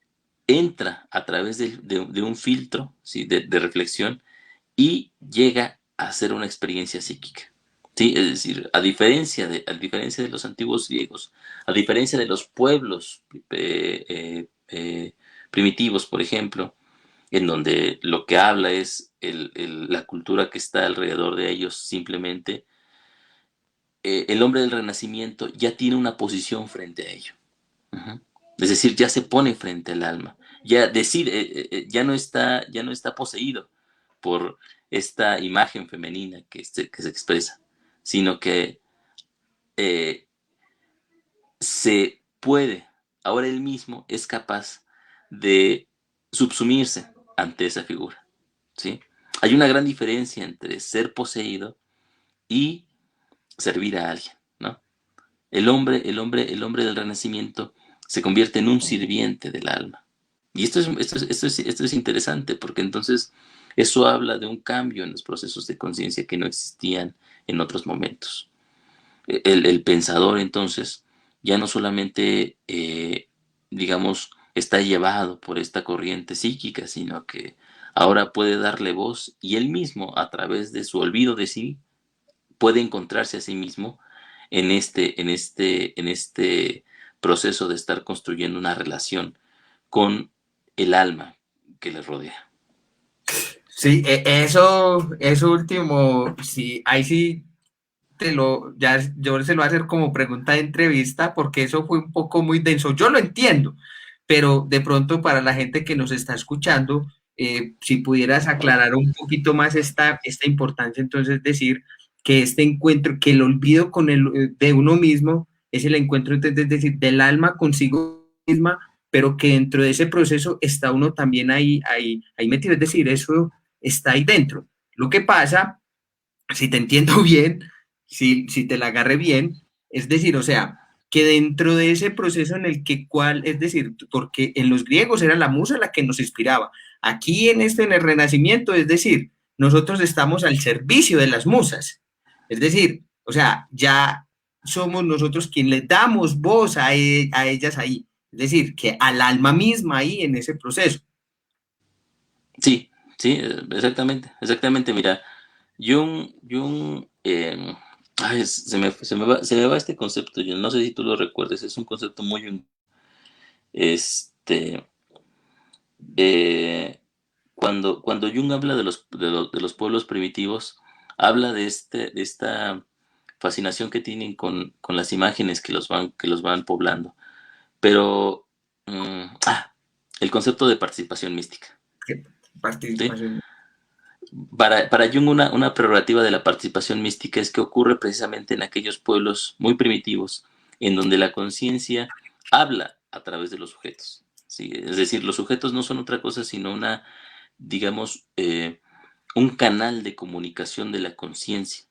entra a través de un filtro, ¿sí?, de reflexión y llega a ser una experiencia psíquica. ¿Sí? Es decir, a diferencia de los antiguos griegos, a diferencia de los pueblos primitivos, por ejemplo, en donde lo que habla es la cultura que está alrededor de ellos simplemente, el hombre del Renacimiento ya tiene una posición frente a ello. Uh-huh. Es decir, ya se pone frente al alma, ya decide, ya no está poseído por esta imagen femenina que se expresa, sino que eh, se puede, ahora él mismo es capaz de subsumirse ante esa figura, ¿sí? Hay una gran diferencia entre ser poseído y servir a alguien, ¿no? El hombre del Renacimiento se convierte en un sirviente del alma. Y esto es interesante porque entonces eso habla de un cambio en los procesos de conciencia que no existían en otros momentos. El pensador entonces ya no solamente, digamos, está llevado por esta corriente psíquica, sino que ahora puede darle voz y él mismo, a través de su olvido de sí, puede encontrarse a sí mismo en este proceso de estar construyendo una relación con el alma que le rodea. Sí, eso último, sí, ahí sí ya yo se lo voy a hacer como pregunta de entrevista, porque eso fue un poco muy denso. Yo lo entiendo, pero de pronto para la gente que nos está escuchando, si pudieras aclarar un poquito más esta importancia, entonces decir que este encuentro, que el olvido de uno mismo es el encuentro, entonces, es decir, del alma consigo misma, pero que dentro de ese proceso está uno también ahí metido, es decir, eso está ahí dentro. Lo que pasa, si te entiendo bien, si te la agarré bien, es decir, o sea, que dentro de ese proceso en el que es decir, porque en los griegos era la musa la que nos inspiraba. Aquí en el Renacimiento, es decir, nosotros estamos al servicio de las musas. Es decir, o sea, ya somos nosotros quienes le damos voz a ellas ahí. Es decir, que al alma misma ahí en ese proceso. Sí, sí, exactamente, exactamente. Mira, Jung, ay, se me va este concepto, yo no sé si tú lo recuerdes, es un concepto muy, este, eh, cuando Jung habla de los pueblos primitivos, habla de esta fascinación que tienen con las imágenes que los van poblando. Pero, el concepto de participación mística, ¿Qué ¿sí? participación? Para Jung una prerrogativa de la participación mística es que ocurre precisamente en aquellos pueblos muy primitivos, en donde la conciencia habla a través de los sujetos, ¿sí? Es decir, los sujetos no son otra cosa sino digamos, un canal de comunicación de la conciencia.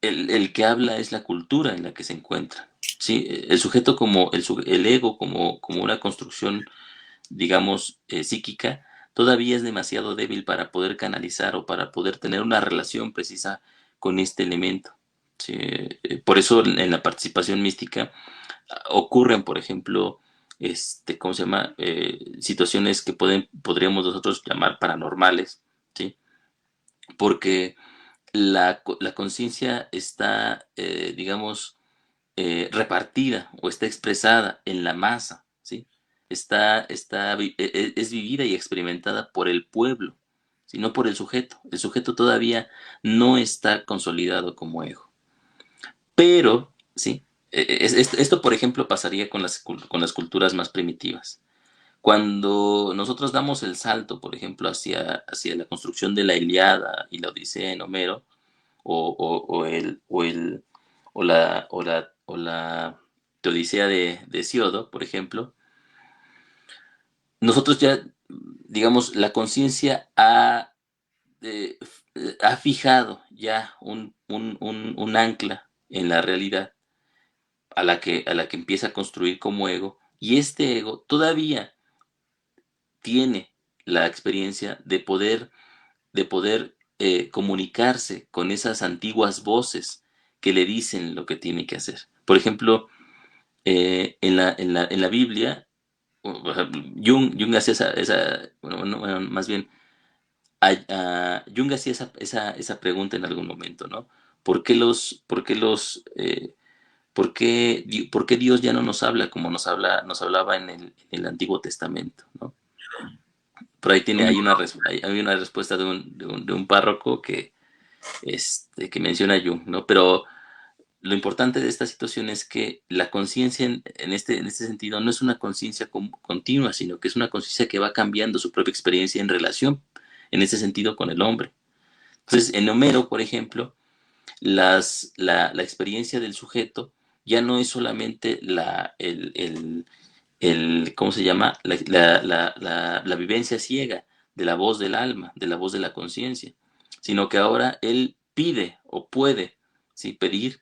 El que habla es la cultura en la que se encuentra, ¿sí? El sujeto el ego como una construcción, digamos, psíquica, todavía es demasiado débil para poder canalizar o para poder tener una relación precisa con este elemento. ¿Sí? Por eso en la participación mística ocurren, por ejemplo, ¿cómo se llama? Situaciones que podríamos nosotros llamar paranormales, ¿sí? Porque la conciencia está, digamos, repartida o está expresada en la masa, ¿sí? Es vivida y experimentada por el pueblo, sino por el sujeto. El sujeto todavía no está consolidado como ego. Pero, ¿sí? Esto, por ejemplo, pasaría con las culturas más primitivas. Cuando nosotros damos el salto, por ejemplo, hacia la construcción de la Ilíada y la Odisea en Homero, o el, o el, o la Teodicea de Hesiodo, por ejemplo, nosotros ya, digamos, la conciencia eh, ha fijado ya un ancla en la realidad a la que empieza a construir como ego, y este ego todavía tiene la experiencia de poder comunicarse con esas antiguas voces que le dicen lo que tiene que hacer. Por ejemplo, en la Biblia, Jung hacía bueno, más bien, Jung hacía esa pregunta en algún momento, ¿no? ¿Por qué Dios ya no nos habla como nos hablaba en el Antiguo Testamento, ¿no? Por ahí hay una respuesta de un párroco que menciona Jung, ¿no? Pero lo importante de esta situación es que la conciencia en este sentido no es una conciencia continua, sino que es una conciencia que va cambiando su propia experiencia en relación, en ese sentido, con el hombre. Entonces, en Homero, por ejemplo, la experiencia del sujeto ya no es solamente ¿cómo se llama? La vivencia ciega de la voz del alma, de la voz de la conciencia, sino que ahora él pide o puede, ¿sí? Pedir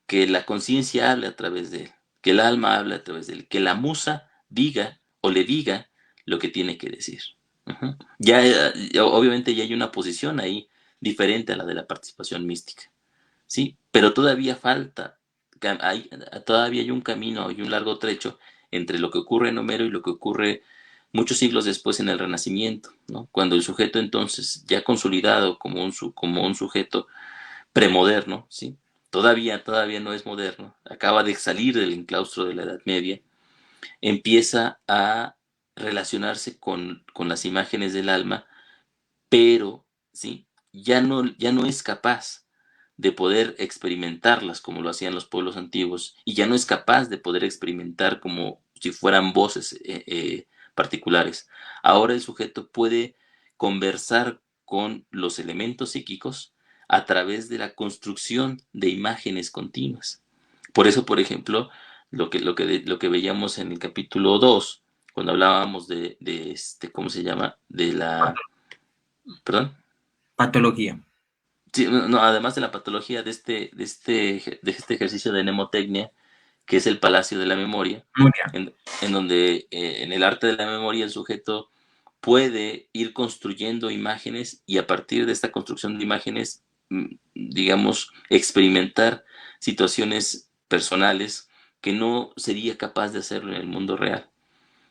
que la conciencia hable a través de él, que el alma hable a través de él, que la musa diga o le diga lo que tiene que decir. Ujú. Obviamente ya hay una posición ahí diferente a la de la participación mística, ¿sí? Pero todavía falta, todavía hay un camino y un largo trecho entre lo que ocurre en Homero y lo que ocurre muchos siglos después en el Renacimiento, ¿no? Cuando el sujeto entonces, ya consolidado como un sujeto premoderno, ¿sí? Todavía no es moderno, acaba de salir del enclaustro de la Edad Media, empieza a relacionarse con las imágenes del alma pero ¿sí? Ya no es capaz de poder experimentarlas como lo hacían los pueblos antiguos, y ya no es capaz de poder experimentar como si fueran voces particulares. Ahora el sujeto puede conversar con los elementos psíquicos a través de la construcción de imágenes continuas. Por eso, por ejemplo, lo que veíamos en el capítulo 2 cuando hablábamos ¿cómo se llama? De la, perdón. Patología. Sí, no, además de la patología de este ejercicio de mnemotecnia, que es el palacio de la memoria, Memoria. en donde en el arte de la memoria el sujeto puede ir construyendo imágenes, y a partir de esta construcción de imágenes, digamos, experimentar situaciones personales que no sería capaz de hacerlo en el mundo real.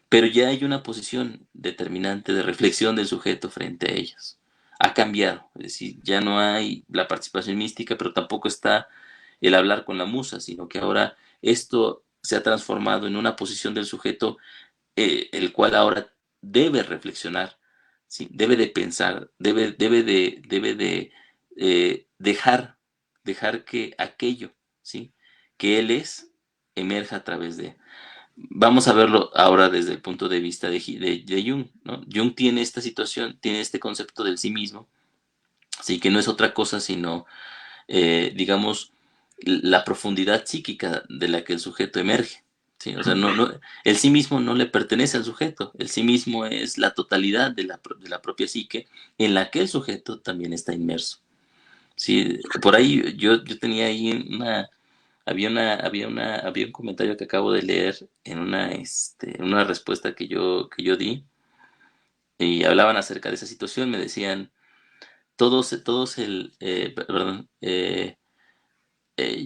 Pero ya hay una posición determinante de reflexión del sujeto frente a ellas. Ha cambiado, es decir, ya no hay la participación mística, pero tampoco está el hablar con la musa, sino que ahora esto se ha transformado en una posición del sujeto, el cual ahora debe reflexionar, ¿sí? Debe de pensar, debe de dejar que aquello, ¿sí? Que él es, emerja a través de. Vamos a verlo ahora desde el punto de vista de Jung, ¿no? Jung tiene esta situación, tiene este concepto del sí mismo, sí, que no es otra cosa sino, digamos, la profundidad psíquica de la que el sujeto emerge. ¿Sí? O sea, el sí mismo no le pertenece al sujeto, el sí mismo es la totalidad de la propia psique en la que el sujeto también está inmerso. ¿Sí? Por ahí yo tenía ahí había un comentario que acabo de leer en una respuesta que yo di, y hablaban acerca de esa situación. Me decían, perdón,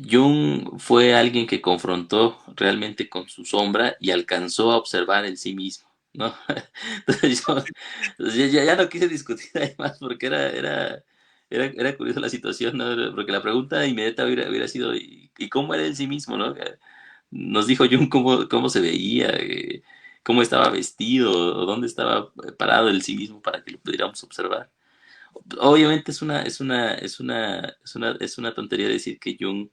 Jung fue alguien que confrontó realmente con su sombra y alcanzó a observar el sí mismo, ¿no? Entonces ya no quise discutir ahí más porque era curiosa la situación, ¿no? Porque la pregunta inmediata hubiera sido, ¿y cómo era el sí mismo, no? Nos dijo Jung cómo se veía, cómo estaba vestido, o dónde estaba parado el sí mismo para que lo pudiéramos observar. Obviamente es una tontería decir que Jung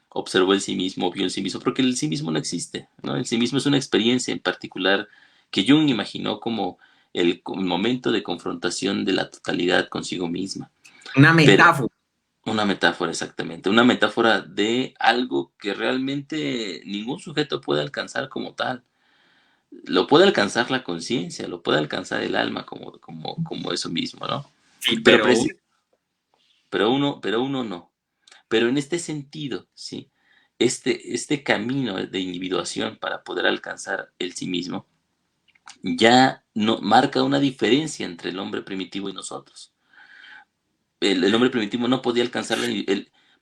observó el sí mismo, vio el sí mismo, porque el sí mismo no existe, ¿no? El sí mismo es una experiencia en particular que Jung imaginó como el momento de confrontación de la totalidad consigo misma. Una Pero metáfora. una metáfora, exactamente, una metáfora de algo que realmente ningún sujeto puede alcanzar como tal. Lo puede alcanzar la conciencia, lo puede alcanzar el alma como eso mismo, ¿no? Sí, Pero, pero pero uno no. Pero en este sentido, ¿sí? Este camino de individuación para poder alcanzar el sí mismo ya no marca una diferencia entre el hombre primitivo y nosotros. El hombre primitivo no podía alcanzar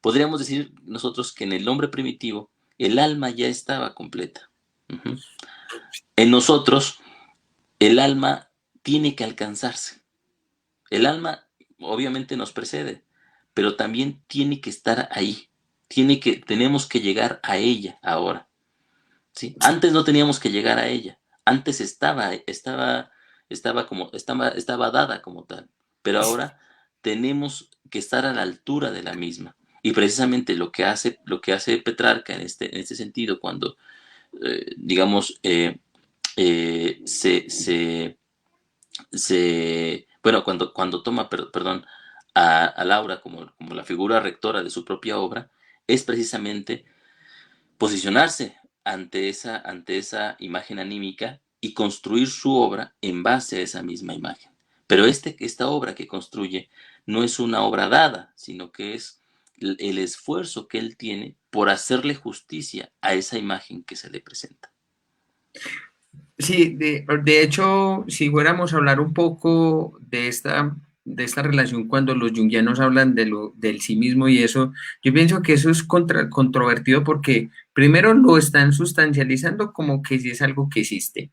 podríamos decir nosotros que en el hombre primitivo el alma ya estaba completa. Ujú. En nosotros el alma tiene que alcanzarse. El alma obviamente nos precede, pero también tiene que estar ahí. Tenemos que llegar a ella ahora, ¿sí? Antes no teníamos que llegar a ella. Antes estaba dada como tal, pero ahora tenemos que estar a la altura de la misma. Y precisamente lo que hace Petrarca en este sentido, cuando, digamos, bueno, cuando toma, perdón, a Laura como la figura rectora de su propia obra, es precisamente posicionarse ante esa imagen anímica y construir su obra en base a esa misma imagen. Pero esta obra que construye no es una obra dada, sino que es el esfuerzo que él tiene por hacerle justicia a esa imagen que se le presenta. sí, de hecho, si fuéramos a hablar un poco de esta relación cuando los jungianos hablan del sí mismo y eso, yo pienso que eso es controvertido porque primero lo están sustancializando como que sí es algo que existe.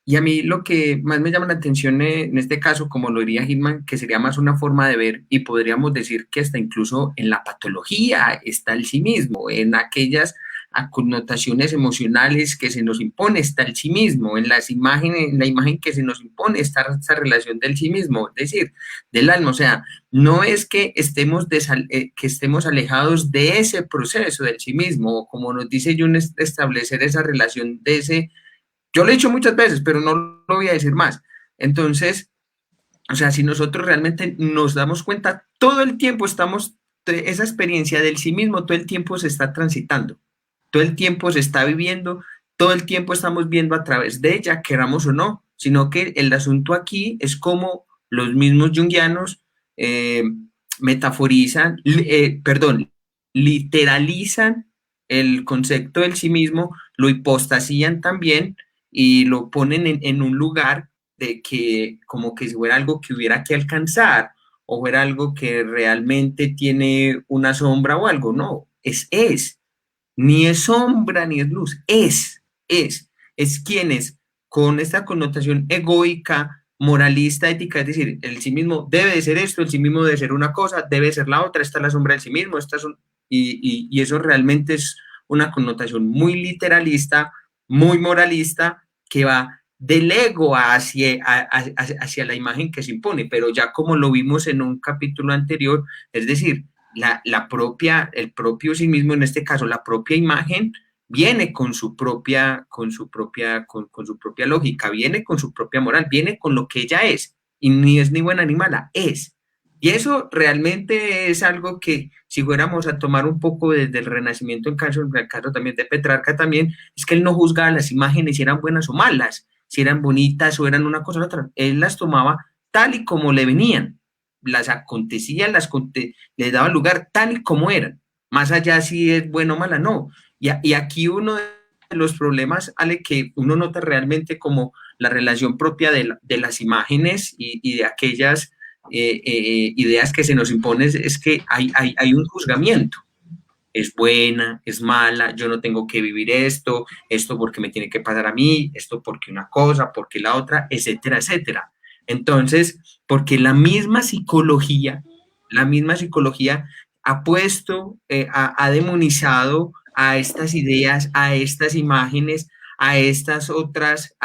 Y a mí lo que más me llama la atención en este caso, como lo diría Hitman, que sería más una forma de ver y podríamos decir que hasta incluso en la patología está el sí mismo, en aquellas a connotaciones emocionales que se nos impone, está el sí mismo, en las imágenes, en la imagen que se nos impone está esta relación del sí mismo, es decir, del alma, o sea, no es que que estemos alejados de ese proceso del sí mismo, o como nos dice Jung, establecer esa relación de ese, yo lo he dicho muchas veces, pero no lo voy a decir más. Entonces, o sea, si nosotros realmente nos damos cuenta, todo el tiempo estamos, esa experiencia del sí mismo, todo el tiempo se está transitando, todo el tiempo se está viviendo, todo el tiempo estamos viendo a través de ella, queramos o no, sino que el asunto aquí es como los mismos junguianos eh, metaforizan, perdón, literalizan el concepto del sí mismo, lo hipostasían también y lo ponen en un lugar de que como que si fuera algo que hubiera que alcanzar o fuera algo que realmente tiene una sombra o algo, no, ni es sombra ni es luz, es quienes con esta connotación egoica, moralista, ética, es decir, el sí mismo debe de ser esto, el sí mismo debe ser una cosa, debe ser la otra, esta es la sombra del sí mismo, y eso realmente es una connotación muy literalista, muy moralista, que va del ego hacia la imagen que se impone, pero ya como lo vimos en un capítulo anterior, es decir, el propio sí mismo, en este caso la propia imagen, viene con su propia lógica, viene con su propia moral, viene con lo que ella es, y ni es ni buena ni mala, es. Y eso realmente es algo que si fuéramos a tomar un poco desde el Renacimiento, en el caso también de Petrarca también, es que él no juzgaba las imágenes si eran buenas o malas, si eran bonitas o eran una cosa o otra, él las tomaba tal y como le venían, las acontecían, le daba lugar tal y como eran, más allá si es bueno o mala, no. Y aquí uno de los problemas, Ale, que uno nota realmente como la relación propia de las imágenes y de aquellas ideas que se nos imponen es que hay un juzgamiento. Es buena, es mala, yo no tengo que vivir esto porque me tiene que pasar a mí, esto porque una cosa, porque la otra, etcétera, etcétera. Entonces, porque la misma psicología ha puesto, ha demonizado a estas ideas, a estas imágenes, a estas otras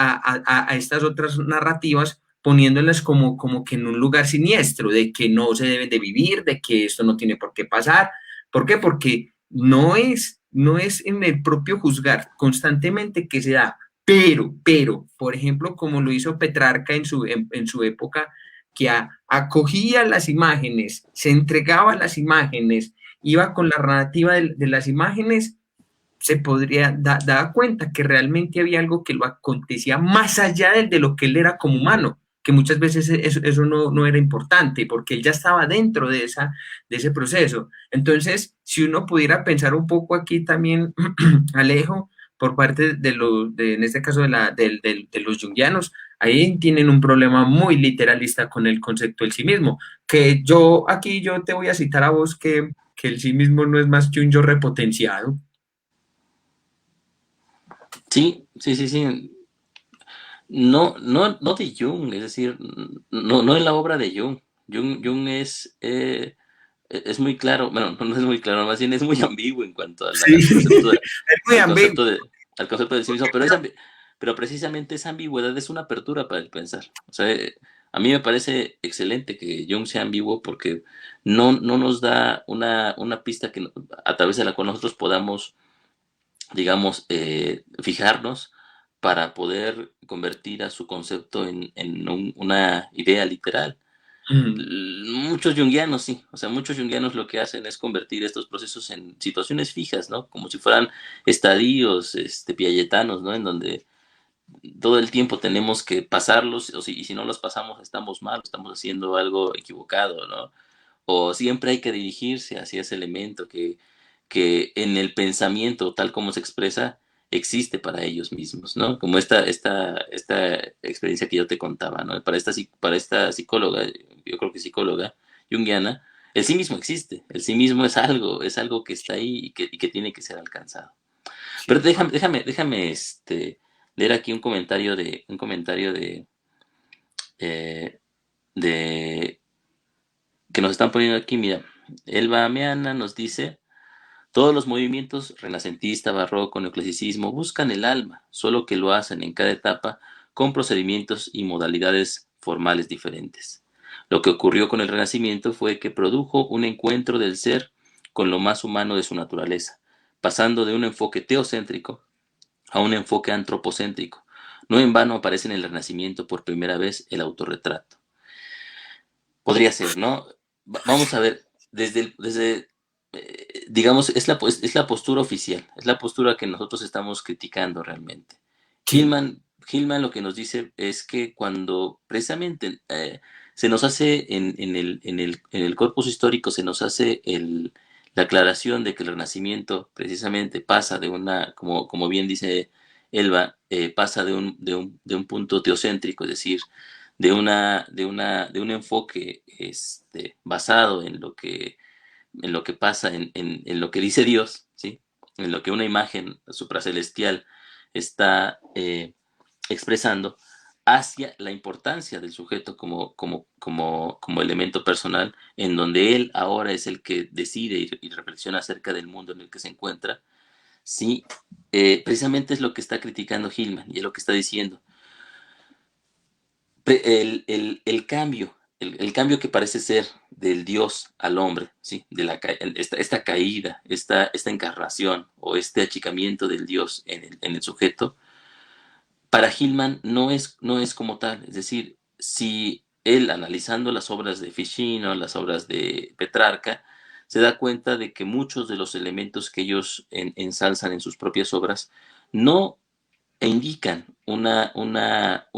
narrativas, poniéndolas como que en un lugar siniestro, de que no se debe de vivir, de que esto no tiene por qué pasar. ¿Por qué? Porque no es en el propio juzgar constantemente que se da, por ejemplo, como lo hizo Petrarca en su época, que acogía las imágenes, se entregaba a las imágenes, iba con la narrativa de las imágenes, se podría dar cuenta que realmente había algo que lo acontecía más allá de lo que él era como humano, que muchas veces eso no era importante, porque él ya estaba dentro de ese proceso. Entonces, si uno pudiera pensar un poco aquí también, Alejo, por parte en este caso de los junguianos, ahí tienen un problema muy literalista con el concepto del sí mismo, que yo te voy a citar a vos que el sí mismo no es más que un yo repotenciado. Sí, sí, sí, sí. No de Jung, es decir, no en la obra de Jung. Jung es muy claro, bueno, no es muy claro, más bien es muy ambiguo en cuanto Sí, es muy al ambiguo. concepto al concepto de sí mismo, pero precisamente esa ambigüedad es una apertura para el pensar. O sea, a mí me parece excelente que Jung sea ambiguo porque no nos da una pista a través de la cual nosotros podamos, digamos, fijarnos para poder convertir a su concepto en una idea literal. Mm, Muchos junguianos, sí, o sea, muchos junguianos lo que hacen es convertir estos procesos en situaciones fijas, ¿no? Como si fueran estadios, piagetanos, ¿no? En donde todo el tiempo tenemos que pasarlos, y si no los pasamos estamos mal, estamos haciendo algo equivocado, ¿no? O siempre hay que dirigirse hacia ese elemento que en el pensamiento, tal como se expresa, existe para ellos mismos, ¿no? Como esta experiencia que yo te contaba, ¿no? Para esta psicóloga, yo creo que psicóloga junguiana, el sí mismo existe, el sí mismo es algo que está ahí y que tiene que ser alcanzado. Pero sí. déjame leer aquí un comentario eh, de que nos están poniendo aquí, mira, Elba Meana nos dice, Todos los movimientos, renacentista, barroco, neoclasicismo, buscan el alma, solo que lo hacen en cada etapa con procedimientos y modalidades formales diferentes. Lo que ocurrió con el Renacimiento fue que produjo un encuentro del ser con lo más humano de su naturaleza, pasando de un enfoque teocéntrico a un enfoque antropocéntrico. No en vano aparece en el Renacimiento por primera vez el autorretrato. Podría ser, ¿no? Vamos a ver, digamos, es la postura oficial, es la postura que nosotros estamos criticando realmente. Sí, Hillman lo que nos dice es que cuando precisamente se nos hace en el corpus histórico, se nos hace la aclaración de que el Renacimiento precisamente pasa de una, como bien dice Elba, pasa de un punto teocéntrico, es decir, de un enfoque basado en lo que pasa, en lo que dice Dios, ¿sí? En lo que una imagen supracelestial está expresando, hacia la importancia del sujeto como elemento personal, en donde él ahora es el que decide y reflexiona acerca del mundo en el que se encuentra, sí, precisamente es lo que está criticando Hillman y es lo que está diciendo el cambio, el cambio que parece ser del Dios al hombre, ¿sí? Esta caída, esta encarnación o este achicamiento del Dios en el sujeto, para Hillman no es como tal. Es decir, si él analizando las obras de Ficino, las obras de Petrarca, se da cuenta de que muchos de los elementos que ellos ensalzan en sus propias obras no indican una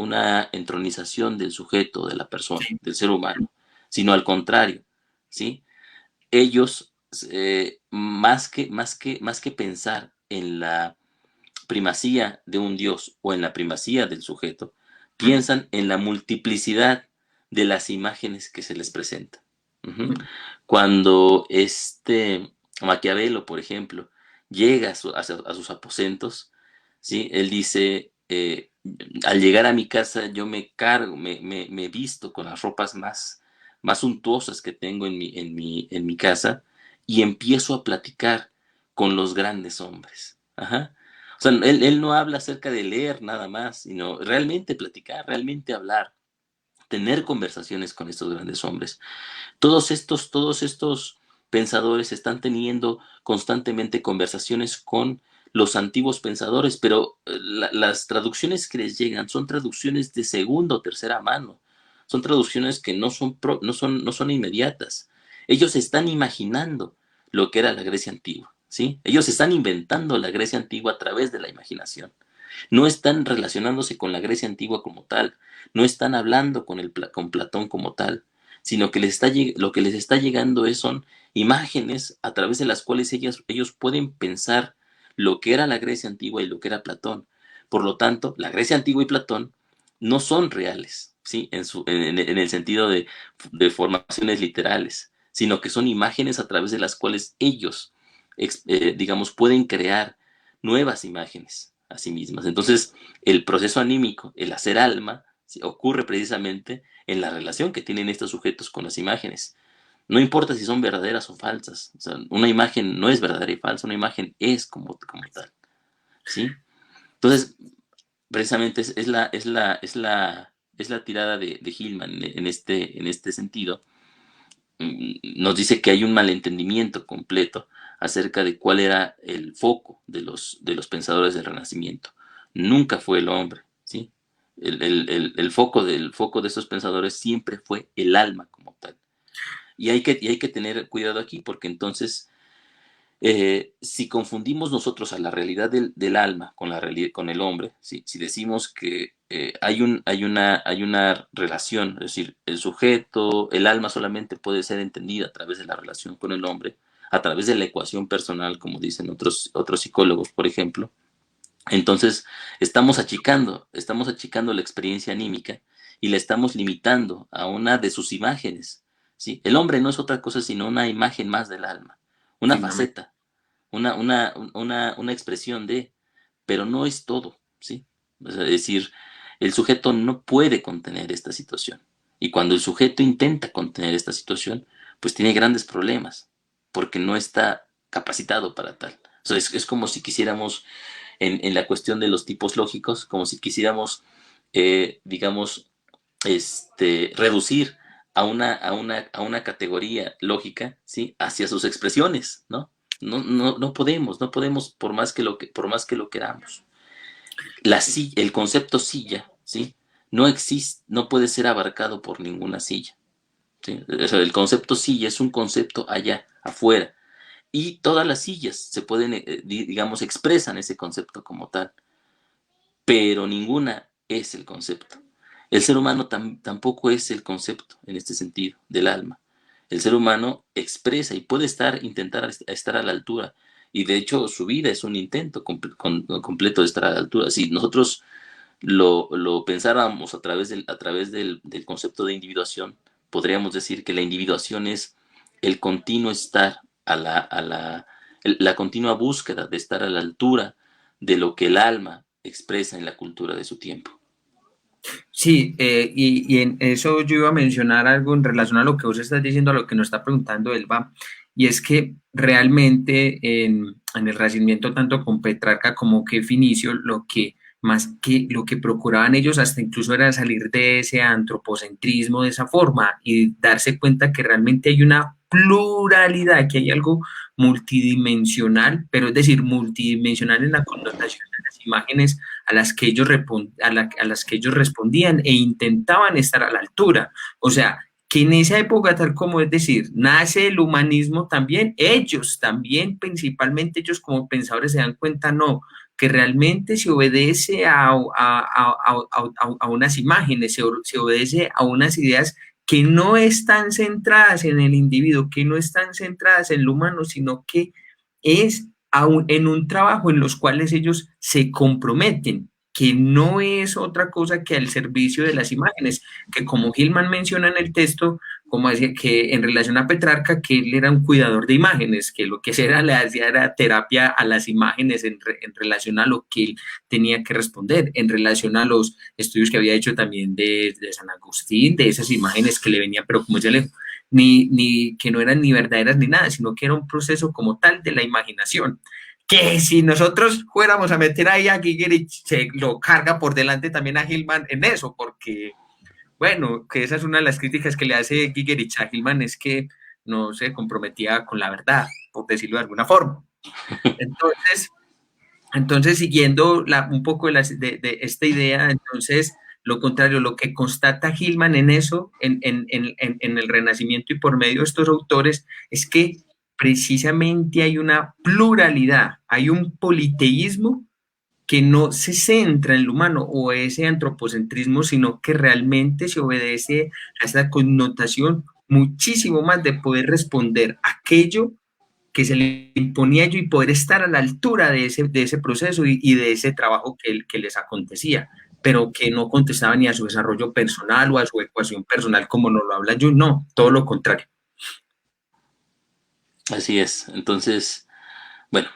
entronización del sujeto, de la persona, sí, del ser humano, sino al contrario, ¿sí? Ellos, más que pensar en la primacía de un Dios o en la primacía del sujeto, piensan en la multiplicidad de las imágenes que se les presentan. Ujú. Cuando Maquiavelo, por ejemplo, llega a sus aposentos, ¿sí? Él dice, al llegar a mi casa yo me cargo, me visto con las ropas más suntuosas que tengo en mi casa y empiezo a platicar con los grandes hombres. Ajá. O sea, él no habla acerca de leer nada más, sino realmente platicar, realmente hablar, tener conversaciones con estos grandes hombres. Todos estos pensadores están teniendo constantemente conversaciones con los antiguos pensadores, pero las traducciones que les llegan son traducciones de segunda o tercera mano, son traducciones que no son inmediatas. Ellos están imaginando lo que era la Grecia antigua, ¿sí? Ellos están inventando la Grecia antigua a través de la imaginación. No están relacionándose con la Grecia antigua como tal, no están hablando con Platón como tal, sino que lo que les está llegando son imágenes a través de las cuales ellos pueden pensar lo que era la Grecia antigua y lo que era Platón. Por lo tanto, la Grecia antigua y Platón no son reales, ¿sí? En el sentido de formaciones literales, sino que son imágenes a través de las cuales ellos, digamos, pueden crear nuevas imágenes a sí mismas. Entonces, el proceso anímico, el hacer alma, ¿sí? Ocurre precisamente en la relación que tienen estos sujetos con las imágenes. No importa si son verdaderas o falsas. O sea, una imagen no es verdadera y falsa, una imagen es como tal. ¿Sí? Entonces, precisamente es la tirada de Hillman en este sentido. Nos dice que hay un malentendimiento completo acerca de cuál era el foco de los pensadores del Renacimiento. Nunca fue el hombre, ¿sí? El foco de estos pensadores siempre fue el alma como tal. Y hay que tener cuidado aquí porque entonces si confundimos nosotros a la realidad del alma con, con el hombre, si decimos que hay una relación, es decir, el sujeto, el alma solamente puede ser entendida a través de la relación con el hombre, a través de la ecuación personal, como dicen otros psicólogos, por ejemplo, entonces estamos achicando la experiencia anímica y la estamos limitando a una de sus imágenes. ¿Sí? El hombre no es otra cosa sino una imagen más del alma, una finalmente. faceta, una expresión de, pero no es todo, ¿sí? Es decir, el sujeto no puede contener esta situación. Y cuando el sujeto intenta contener esta situación, pues tiene grandes problemas, porque no está capacitado para tal. O sea, es como si quisiéramos, en la cuestión de los tipos lógicos, como si quisiéramos, digamos, reducir a una categoría lógica, ¿sí? Hacia sus expresiones, ¿no? No podemos, por más que lo queramos. El concepto silla, ¿sí? No existe, no puede ser abarcado por ninguna silla, ¿sí? O sea, el concepto silla es un concepto allá, afuera, y todas las sillas se pueden, digamos, expresan ese concepto como tal, pero ninguna es el concepto. El ser humano tampoco es el concepto en este sentido del alma. El ser humano expresa y puede intentar estar a la altura. Y de hecho su vida es un intento completo de estar a la altura. Si nosotros lo pensáramos a través del concepto de individuación, podríamos decir que la individuación es el continuo estar la continua búsqueda de estar a la altura de lo que el alma expresa en la cultura de su tiempo. Sí, y en eso yo iba a mencionar algo en relación a lo que vos estás diciendo, a lo que nos está preguntando Elba, y es que realmente en el Renacimiento, tanto con Petrarca como que Finicio, lo que más que lo que procuraban ellos hasta incluso era salir de ese antropocentrismo de esa forma y darse cuenta que realmente hay una pluralidad, que hay algo multidimensional, pero es decir, multidimensional en la connotación de las imágenes a las que ellos respondían e intentaban estar a la altura. O sea, que en esa época, tal como es decir, nace el humanismo también, ellos también, principalmente ellos como pensadores se dan cuenta, no, que realmente se obedece a unas imágenes, se obedece a unas ideas que no están centradas en el individuo, que no están centradas en lo humano, sino que es en un trabajo en los cuales ellos se comprometen, que no es otra cosa que al servicio de las imágenes, que como Gilman menciona en el texto, como decía que en relación a Petrarca, que él era un cuidador de imágenes, que lo que era, le hacía era terapia a las imágenes en relación a lo que él tenía que responder, en relación a los estudios que había hecho también de San Agustín, de esas imágenes que le venían, pero como se le ni que no eran ni verdaderas ni nada, sino que era un proceso como tal de la imaginación. Que si nosotros fuéramos a meter ahí a Gigerich, se lo carga por delante también a Hillman en eso, porque, bueno, que esa es una de las críticas que le hace Gigerich a Hillman, es que no se comprometía con la verdad, por decirlo de alguna forma. Entonces, siguiendo un poco de esta idea, entonces, lo contrario, lo que constata Hillman en eso, en el Renacimiento y por medio de estos autores, es que precisamente hay una pluralidad, hay un politeísmo que no se centra en lo humano o ese antropocentrismo, sino que realmente se obedece a esa connotación muchísimo más de poder responder aquello que se le imponía a ellos y poder estar a la altura de ese proceso y de ese trabajo que les acontecía, pero que no contestaba ni a su desarrollo personal o a su ecuación personal como nos lo habla Jung, no, todo lo contrario. Así es. Entonces, bueno,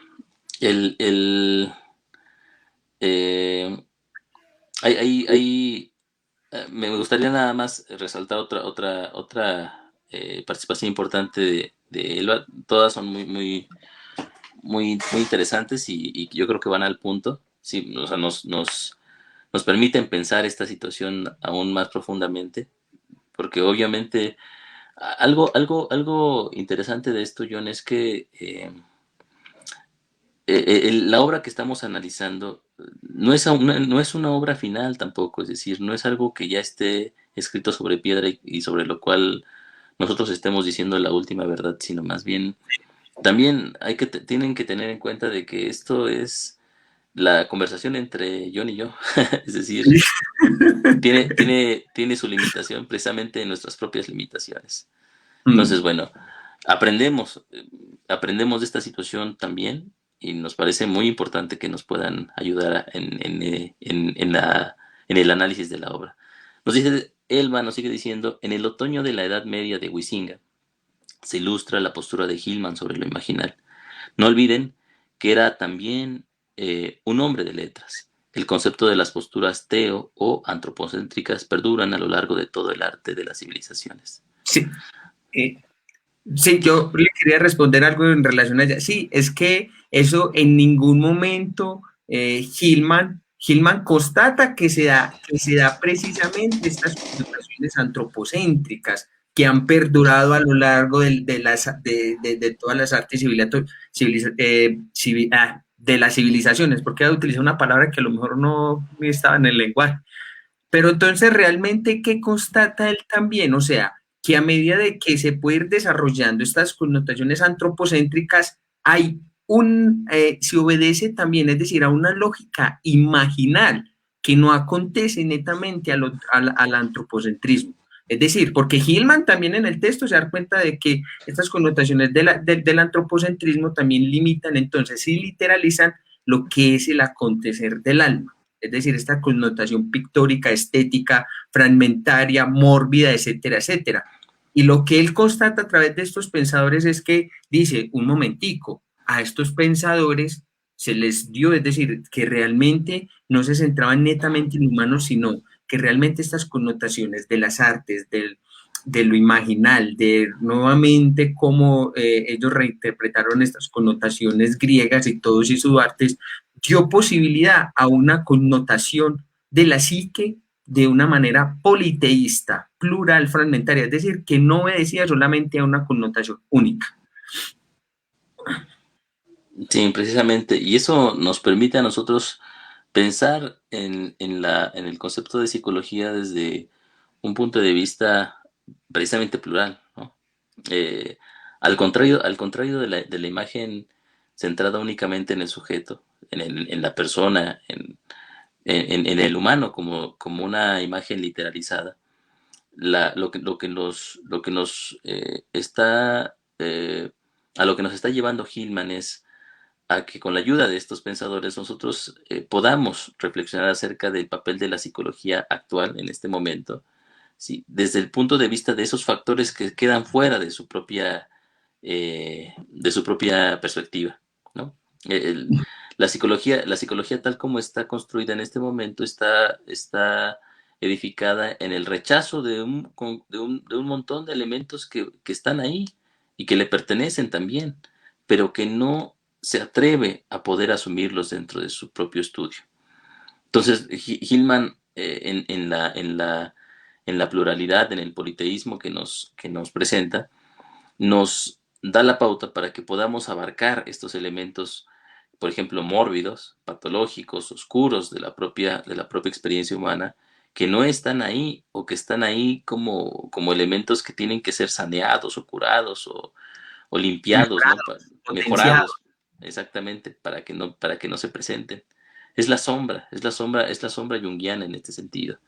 el, el, eh, me gustaría nada más resaltar otra participación importante de Elba. Todas son muy, muy, muy, muy interesantes y yo creo que van al punto. Sí, o sea, nos permiten pensar esta situación aún más profundamente, porque obviamente algo interesante de esto, John, es que la obra que estamos analizando no es una obra final tampoco, es decir, no es algo que ya esté escrito sobre piedra y sobre lo cual nosotros estemos diciendo la última verdad, sino más bien también tienen que tener en cuenta de que esto es la conversación entre John y yo, es decir, tiene su limitación precisamente en nuestras propias limitaciones. Entonces, bueno, aprendemos, aprendemos de esta situación también y nos parece muy importante que nos puedan ayudar en el análisis de la obra. Elba nos sigue diciendo, en el otoño de la Edad Media de Huizinga se ilustra la postura de Hillman sobre lo imaginal. No olviden que era también un hombre de letras. El concepto de las posturas teo o antropocéntricas perduran a lo largo de todo el arte de las civilizaciones. Sí, Sí, yo le quería responder algo en relación a ella. Sí, es que eso en ningún momento Hillman constata que se da precisamente estas connotaciones antropocéntricas que han perdurado a lo largo de todas las artes de las civilizaciones, porque ella utiliza una palabra que a lo mejor no estaba en el lenguaje. Pero entonces, ¿realmente qué constata él también? O sea, que a medida de que se puede ir desarrollando estas connotaciones antropocéntricas, se obedece también, es decir, a una lógica imaginal que no acontece netamente al antropocentrismo. Es decir, porque Hillman también en el texto se da cuenta de que estas connotaciones del antropocentrismo también limitan, entonces, y literalizan lo que es el acontecer del alma, es decir, esta connotación pictórica, estética, fragmentaria, mórbida, etcétera, etcétera. Y lo que él constata a través de estos pensadores es que dice, un momentico, a estos pensadores se les dio, es decir, que realmente no se centraban netamente en humanos, sino que realmente estas connotaciones de las artes, de lo imaginal, de nuevamente cómo ellos reinterpretaron estas connotaciones griegas y todos sus artes, dio posibilidad a una connotación de la psique de una manera politeísta, plural, fragmentaria, es decir, que no obedecía solamente a una connotación única. Sí, precisamente. Y eso nos permite a nosotros pensar en el concepto de psicología desde un punto de vista precisamente plural, ¿no? Eh, al contrario de la imagen centrada únicamente en el sujeto, en la persona, en el humano como una imagen literalizada, lo que nos está, a lo que nos está llevando Hillman es a que con la ayuda de estos pensadores nosotros podamos reflexionar acerca del papel de la psicología actual en este momento, ¿sí? Desde el punto de vista de esos factores que quedan fuera de su propia perspectiva, ¿no? El- la psicología tal como está construida en este momento está edificada en el rechazo de un montón de elementos que están ahí y que le pertenecen también, pero que no se atreve a poder asumirlos dentro de su propio estudio. Entonces, Hillman, en la pluralidad, en el politeísmo que nos presenta, nos da la pauta para que podamos abarcar estos elementos, por ejemplo, mórbidos, patológicos, oscuros de la propia experiencia humana, que no están ahí o que están ahí como elementos que tienen que ser saneados o curados o limpiados, ¿no? Potenciado. Mejorados, exactamente, para que no se presenten. Es la sombra junguiana en este sentido.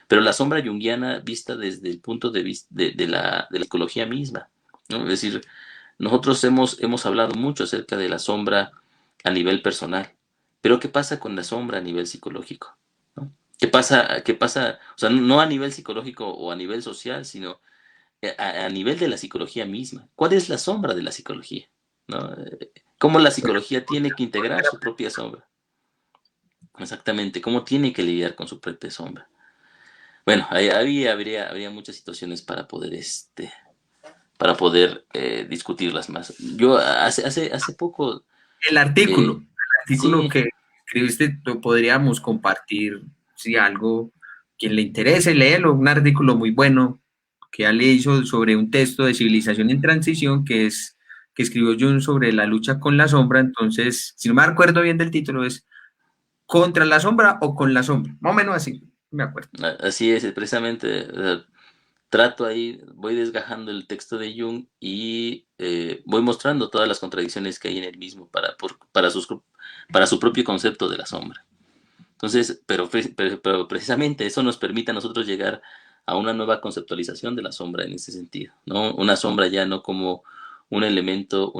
Pero la sombra junguiana vista desde el punto de vista de la psicología misma, ¿no? Es decir, nosotros hemos hablado mucho acerca de la sombra a nivel personal, pero ¿qué pasa con la sombra a nivel psicológico? ¿No? ¿Qué pasa? O sea, no a nivel psicológico o a nivel social, sino a nivel de la psicología misma. ¿Cuál es la sombra de la psicología? ¿No? ¿Cómo la psicología tiene que integrar su propia sombra? Exactamente, ¿cómo tiene que lidiar con su propia sombra? Bueno, habría muchas situaciones para poder discutirlas más. Yo hace poco, eh, El artículo sí, que escribiste, lo podríamos compartir, si algo, quien le interese, léelo, un artículo muy bueno que ya le hizo sobre un texto de civilización en transición que escribió Jung sobre la lucha con la sombra. Entonces, si no me acuerdo bien del título, es ¿contra la sombra o con la sombra? Más o menos así, me acuerdo. así es, precisamente. Trato ahí, voy desgajando el texto de Jung y voy mostrando todas las contradicciones que hay en el mismo para su propio concepto de la sombra. Entonces, pero precisamente eso nos permite a nosotros llegar a una nueva conceptualización de la sombra en ese sentido, ¿no? Una sombra ya no como un elemento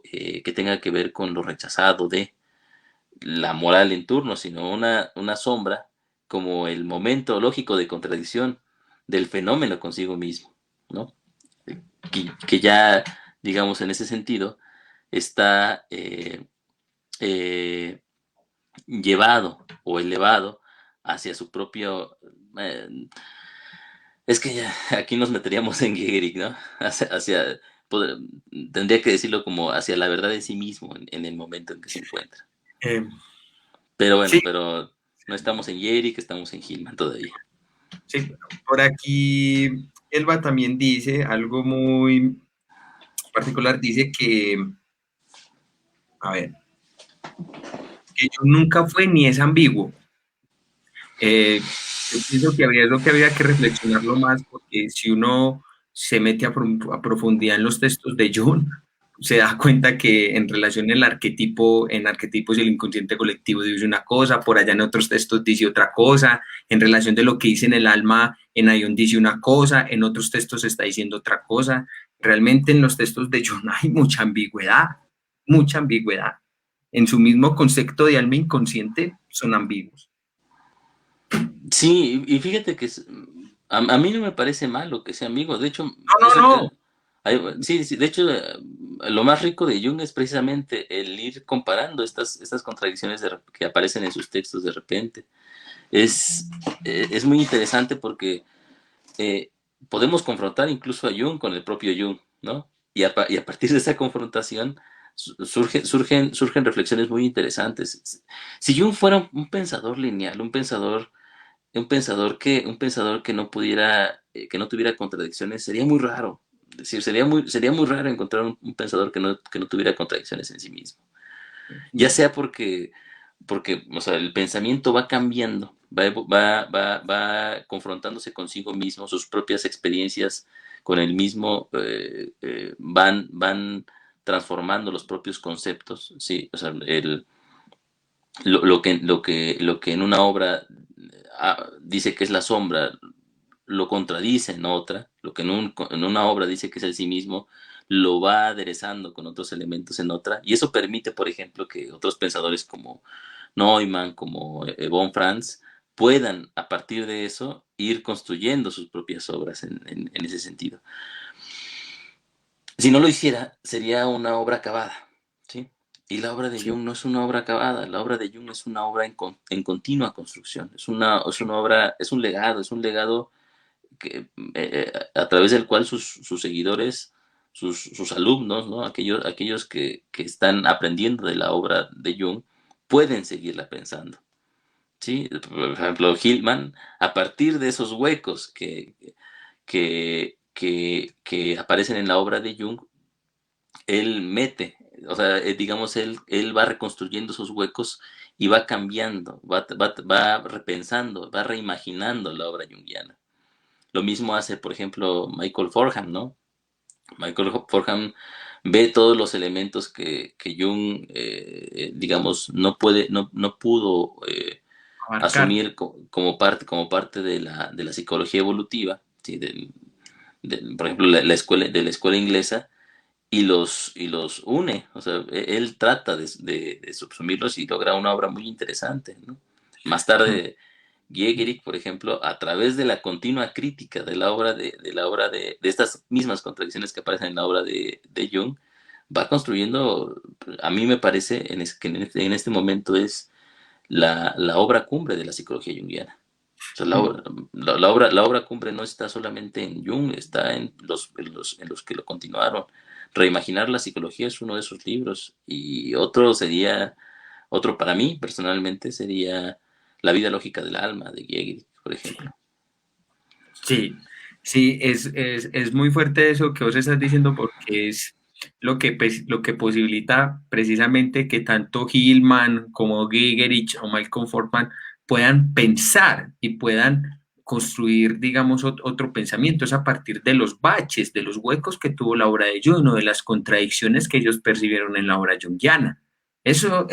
que tenga que ver con lo rechazado de la moral en turno, sino una sombra como el momento lógico de contradicción del fenómeno consigo mismo, ¿no? Que ya, digamos, en ese sentido, está eh, llevado o elevado hacia su propio... es que ya aquí nos meteríamos en Gehrig, ¿no? tendría que decirlo como hacia la verdad de sí mismo en el momento en que se encuentra. Eh, Pero sí, bueno, pero no estamos en Yerick, estamos en Hillman todavía. sí, por aquí Elba también dice algo muy particular, dice que, a ver, que yo nunca fue ni es ambiguo. Yo pienso que había, es lo que había que reflexionarlo más, porque si uno se mete a profundidad en los textos de Jung, se da cuenta que en relación al arquetipo, en arquetipos y el inconsciente colectivo dice una cosa, por allá en otros textos dice otra cosa, en relación de lo que dice en el alma, en Ayón dice una cosa, en otros textos está diciendo otra cosa. Realmente en los textos de Jung hay mucha ambigüedad, mucha ambigüedad. En su mismo concepto de alma inconsciente son ambiguos. Sí, y fíjate que a mí no me parece malo que sea amigo. De hecho, No, no, no. sí, sí, de hecho, lo más rico de Jung es precisamente el ir comparando estas contradicciones que aparecen en sus textos de repente. Es, es muy interesante porque eh, podemos confrontar incluso a Jung con el propio Jung, ¿no? Y a partir de esa confrontación surgen reflexiones muy interesantes. Si Jung fuera un pensador lineal, un pensador que no tuviera contradicciones, sería muy raro. Es decir, sería muy raro encontrar un pensador que no tuviera contradicciones en sí mismo. Ya sea porque o sea, el pensamiento va cambiando, va confrontándose consigo mismo, sus propias experiencias con el mismo van transformando los propios conceptos, ¿sí? O sea, lo que en una obra dice que es la sombra, lo contradice en otra, lo que en una obra dice que es el sí mismo, lo va aderezando con otros elementos en otra, y eso permite, por ejemplo, que otros pensadores como Neumann, como von Franz, puedan a partir de eso ir construyendo sus propias obras en ese sentido. Si no lo hiciera, sería una obra acabada, ¿sí? Y la obra de Sí. Jung no es una obra acabada, la obra de Jung es una obra en continua construcción, es una obra, es un legado que, a través del cual sus seguidores, sus alumnos, ¿no? Aquellos que están aprendiendo de la obra de Jung, pueden seguirla pensando, ¿sí? Por ejemplo, Hillman, a partir de esos huecos que aparecen en la obra de Jung, él mete, o sea, digamos, él va reconstruyendo esos huecos y va cambiando, va repensando, va reimaginando la obra junguiana. Lo mismo hace, por ejemplo, Michael Forham, ¿no? Michael Forham ve todos los elementos que Jung, digamos, no pudo Abarcar. asumir como parte de la psicología evolutiva, ¿sí? Por ejemplo, de la escuela inglesa, y los une, o sea, él trata de subsumirlos y logra una obra muy interesante, ¿no? Más tarde, Giegerich, por ejemplo, a través de la continua crítica de la obra de estas mismas contradicciones que aparecen en la obra de Jung, va construyendo, a mí me parece que en este momento es la obra cumbre de la psicología junguiana. O sea, la obra cumbre no está solamente en Jung, está en los que lo continuaron. Reimaginar la psicología es uno de esos libros. Y otro para mí personalmente sería La vida lógica del alma de Giegerich, por ejemplo. Sí, sí, es muy fuerte eso que vos estás diciendo porque es lo que posibilita precisamente que tanto Hillman como Gigerich o Malcolm Fortman puedan pensar y puedan construir, digamos, otro pensamiento. Es a partir de los baches, de los huecos que tuvo la obra de Jung o de las contradicciones que ellos percibieron en la obra junguiana. Eso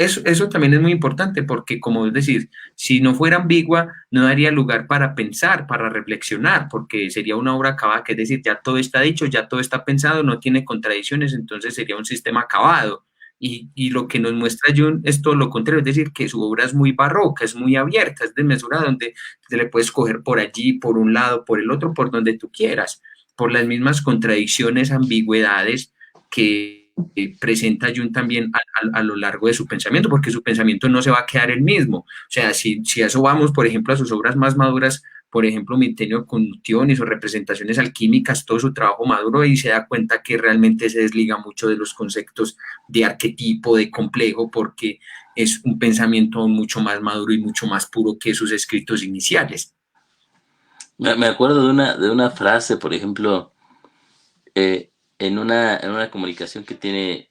también es muy importante porque, como es decir, si no fuera ambigua, no daría lugar para pensar, para reflexionar, porque sería una obra acabada, que es decir, ya todo está dicho, ya todo está pensado, no tiene contradicciones, entonces sería un sistema acabado. Y lo que nos muestra Jung es todo lo contrario, es decir, que su obra es muy barroca, es muy abierta, es desmesurada, donde te le puedes coger por allí, por un lado, por el otro, por donde tú quieras, por las mismas contradicciones, ambigüedades que presenta Jung también a lo largo de su pensamiento, porque su pensamiento no se va a quedar el mismo. O sea, si a eso vamos, por ejemplo, a sus obras más maduras, por ejemplo, micelio con tiones o representaciones alquímicas, todo su trabajo maduro y se da cuenta que realmente se desliga mucho de los conceptos de arquetipo, de complejo, porque es un pensamiento mucho más maduro y mucho más puro que sus escritos iniciales. Me acuerdo de una frase, por ejemplo, en una comunicación que tiene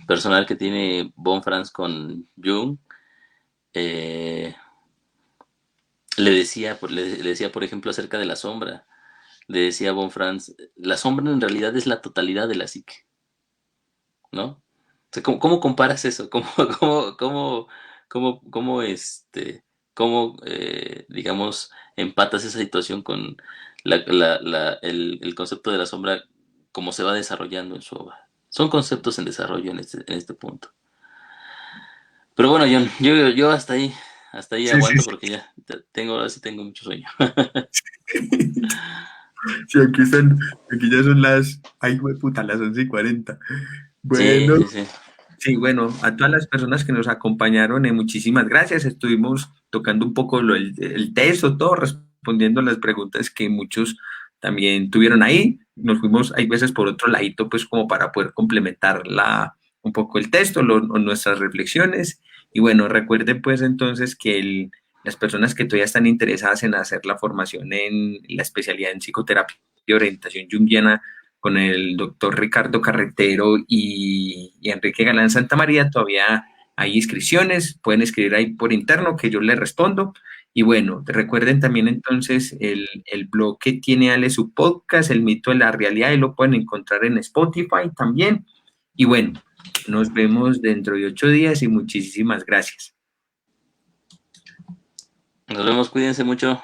personal que tiene Von Franz con Jung, eh, le decía, por ejemplo, acerca de la sombra. Le decía a Von Franz, la sombra en realidad es la totalidad de la psique, ¿no? O sea, cómo comparas eso? ¿Cómo, digamos, empatas esa situación con el concepto de la sombra, cómo se va desarrollando en su obra? Son conceptos en desarrollo en este punto. Pero bueno, John, yo hasta ahí Sí, sí, aguanto sí. porque ya ahora sí tengo mucho sueño. Sí, aquí ya son las, ay, puta, las 11:40. Sí, Bueno, sí, sí. sí, bueno, a todas las personas que nos acompañaron, muchísimas gracias. Estuvimos tocando un poco el texto, todo, respondiendo las preguntas que muchos también tuvieron ahí. Nos fuimos, hay veces por otro ladito, pues como para poder complementar un poco el texto, o nuestras reflexiones. Y bueno, recuerden pues entonces que las personas que todavía están interesadas en hacer la formación en la especialidad en psicoterapia y orientación junguiana, con el doctor Ricardo Carretero y Enrique Galán Santamaría, todavía hay inscripciones, pueden escribir ahí por interno que yo les respondo. Y bueno, recuerden también entonces el blog que tiene Ale, su podcast, El mito de la realidad, y lo pueden encontrar en Spotify también. Y bueno, nos vemos dentro de 8 días y muchísimas gracias. Nos vemos, cuídense mucho.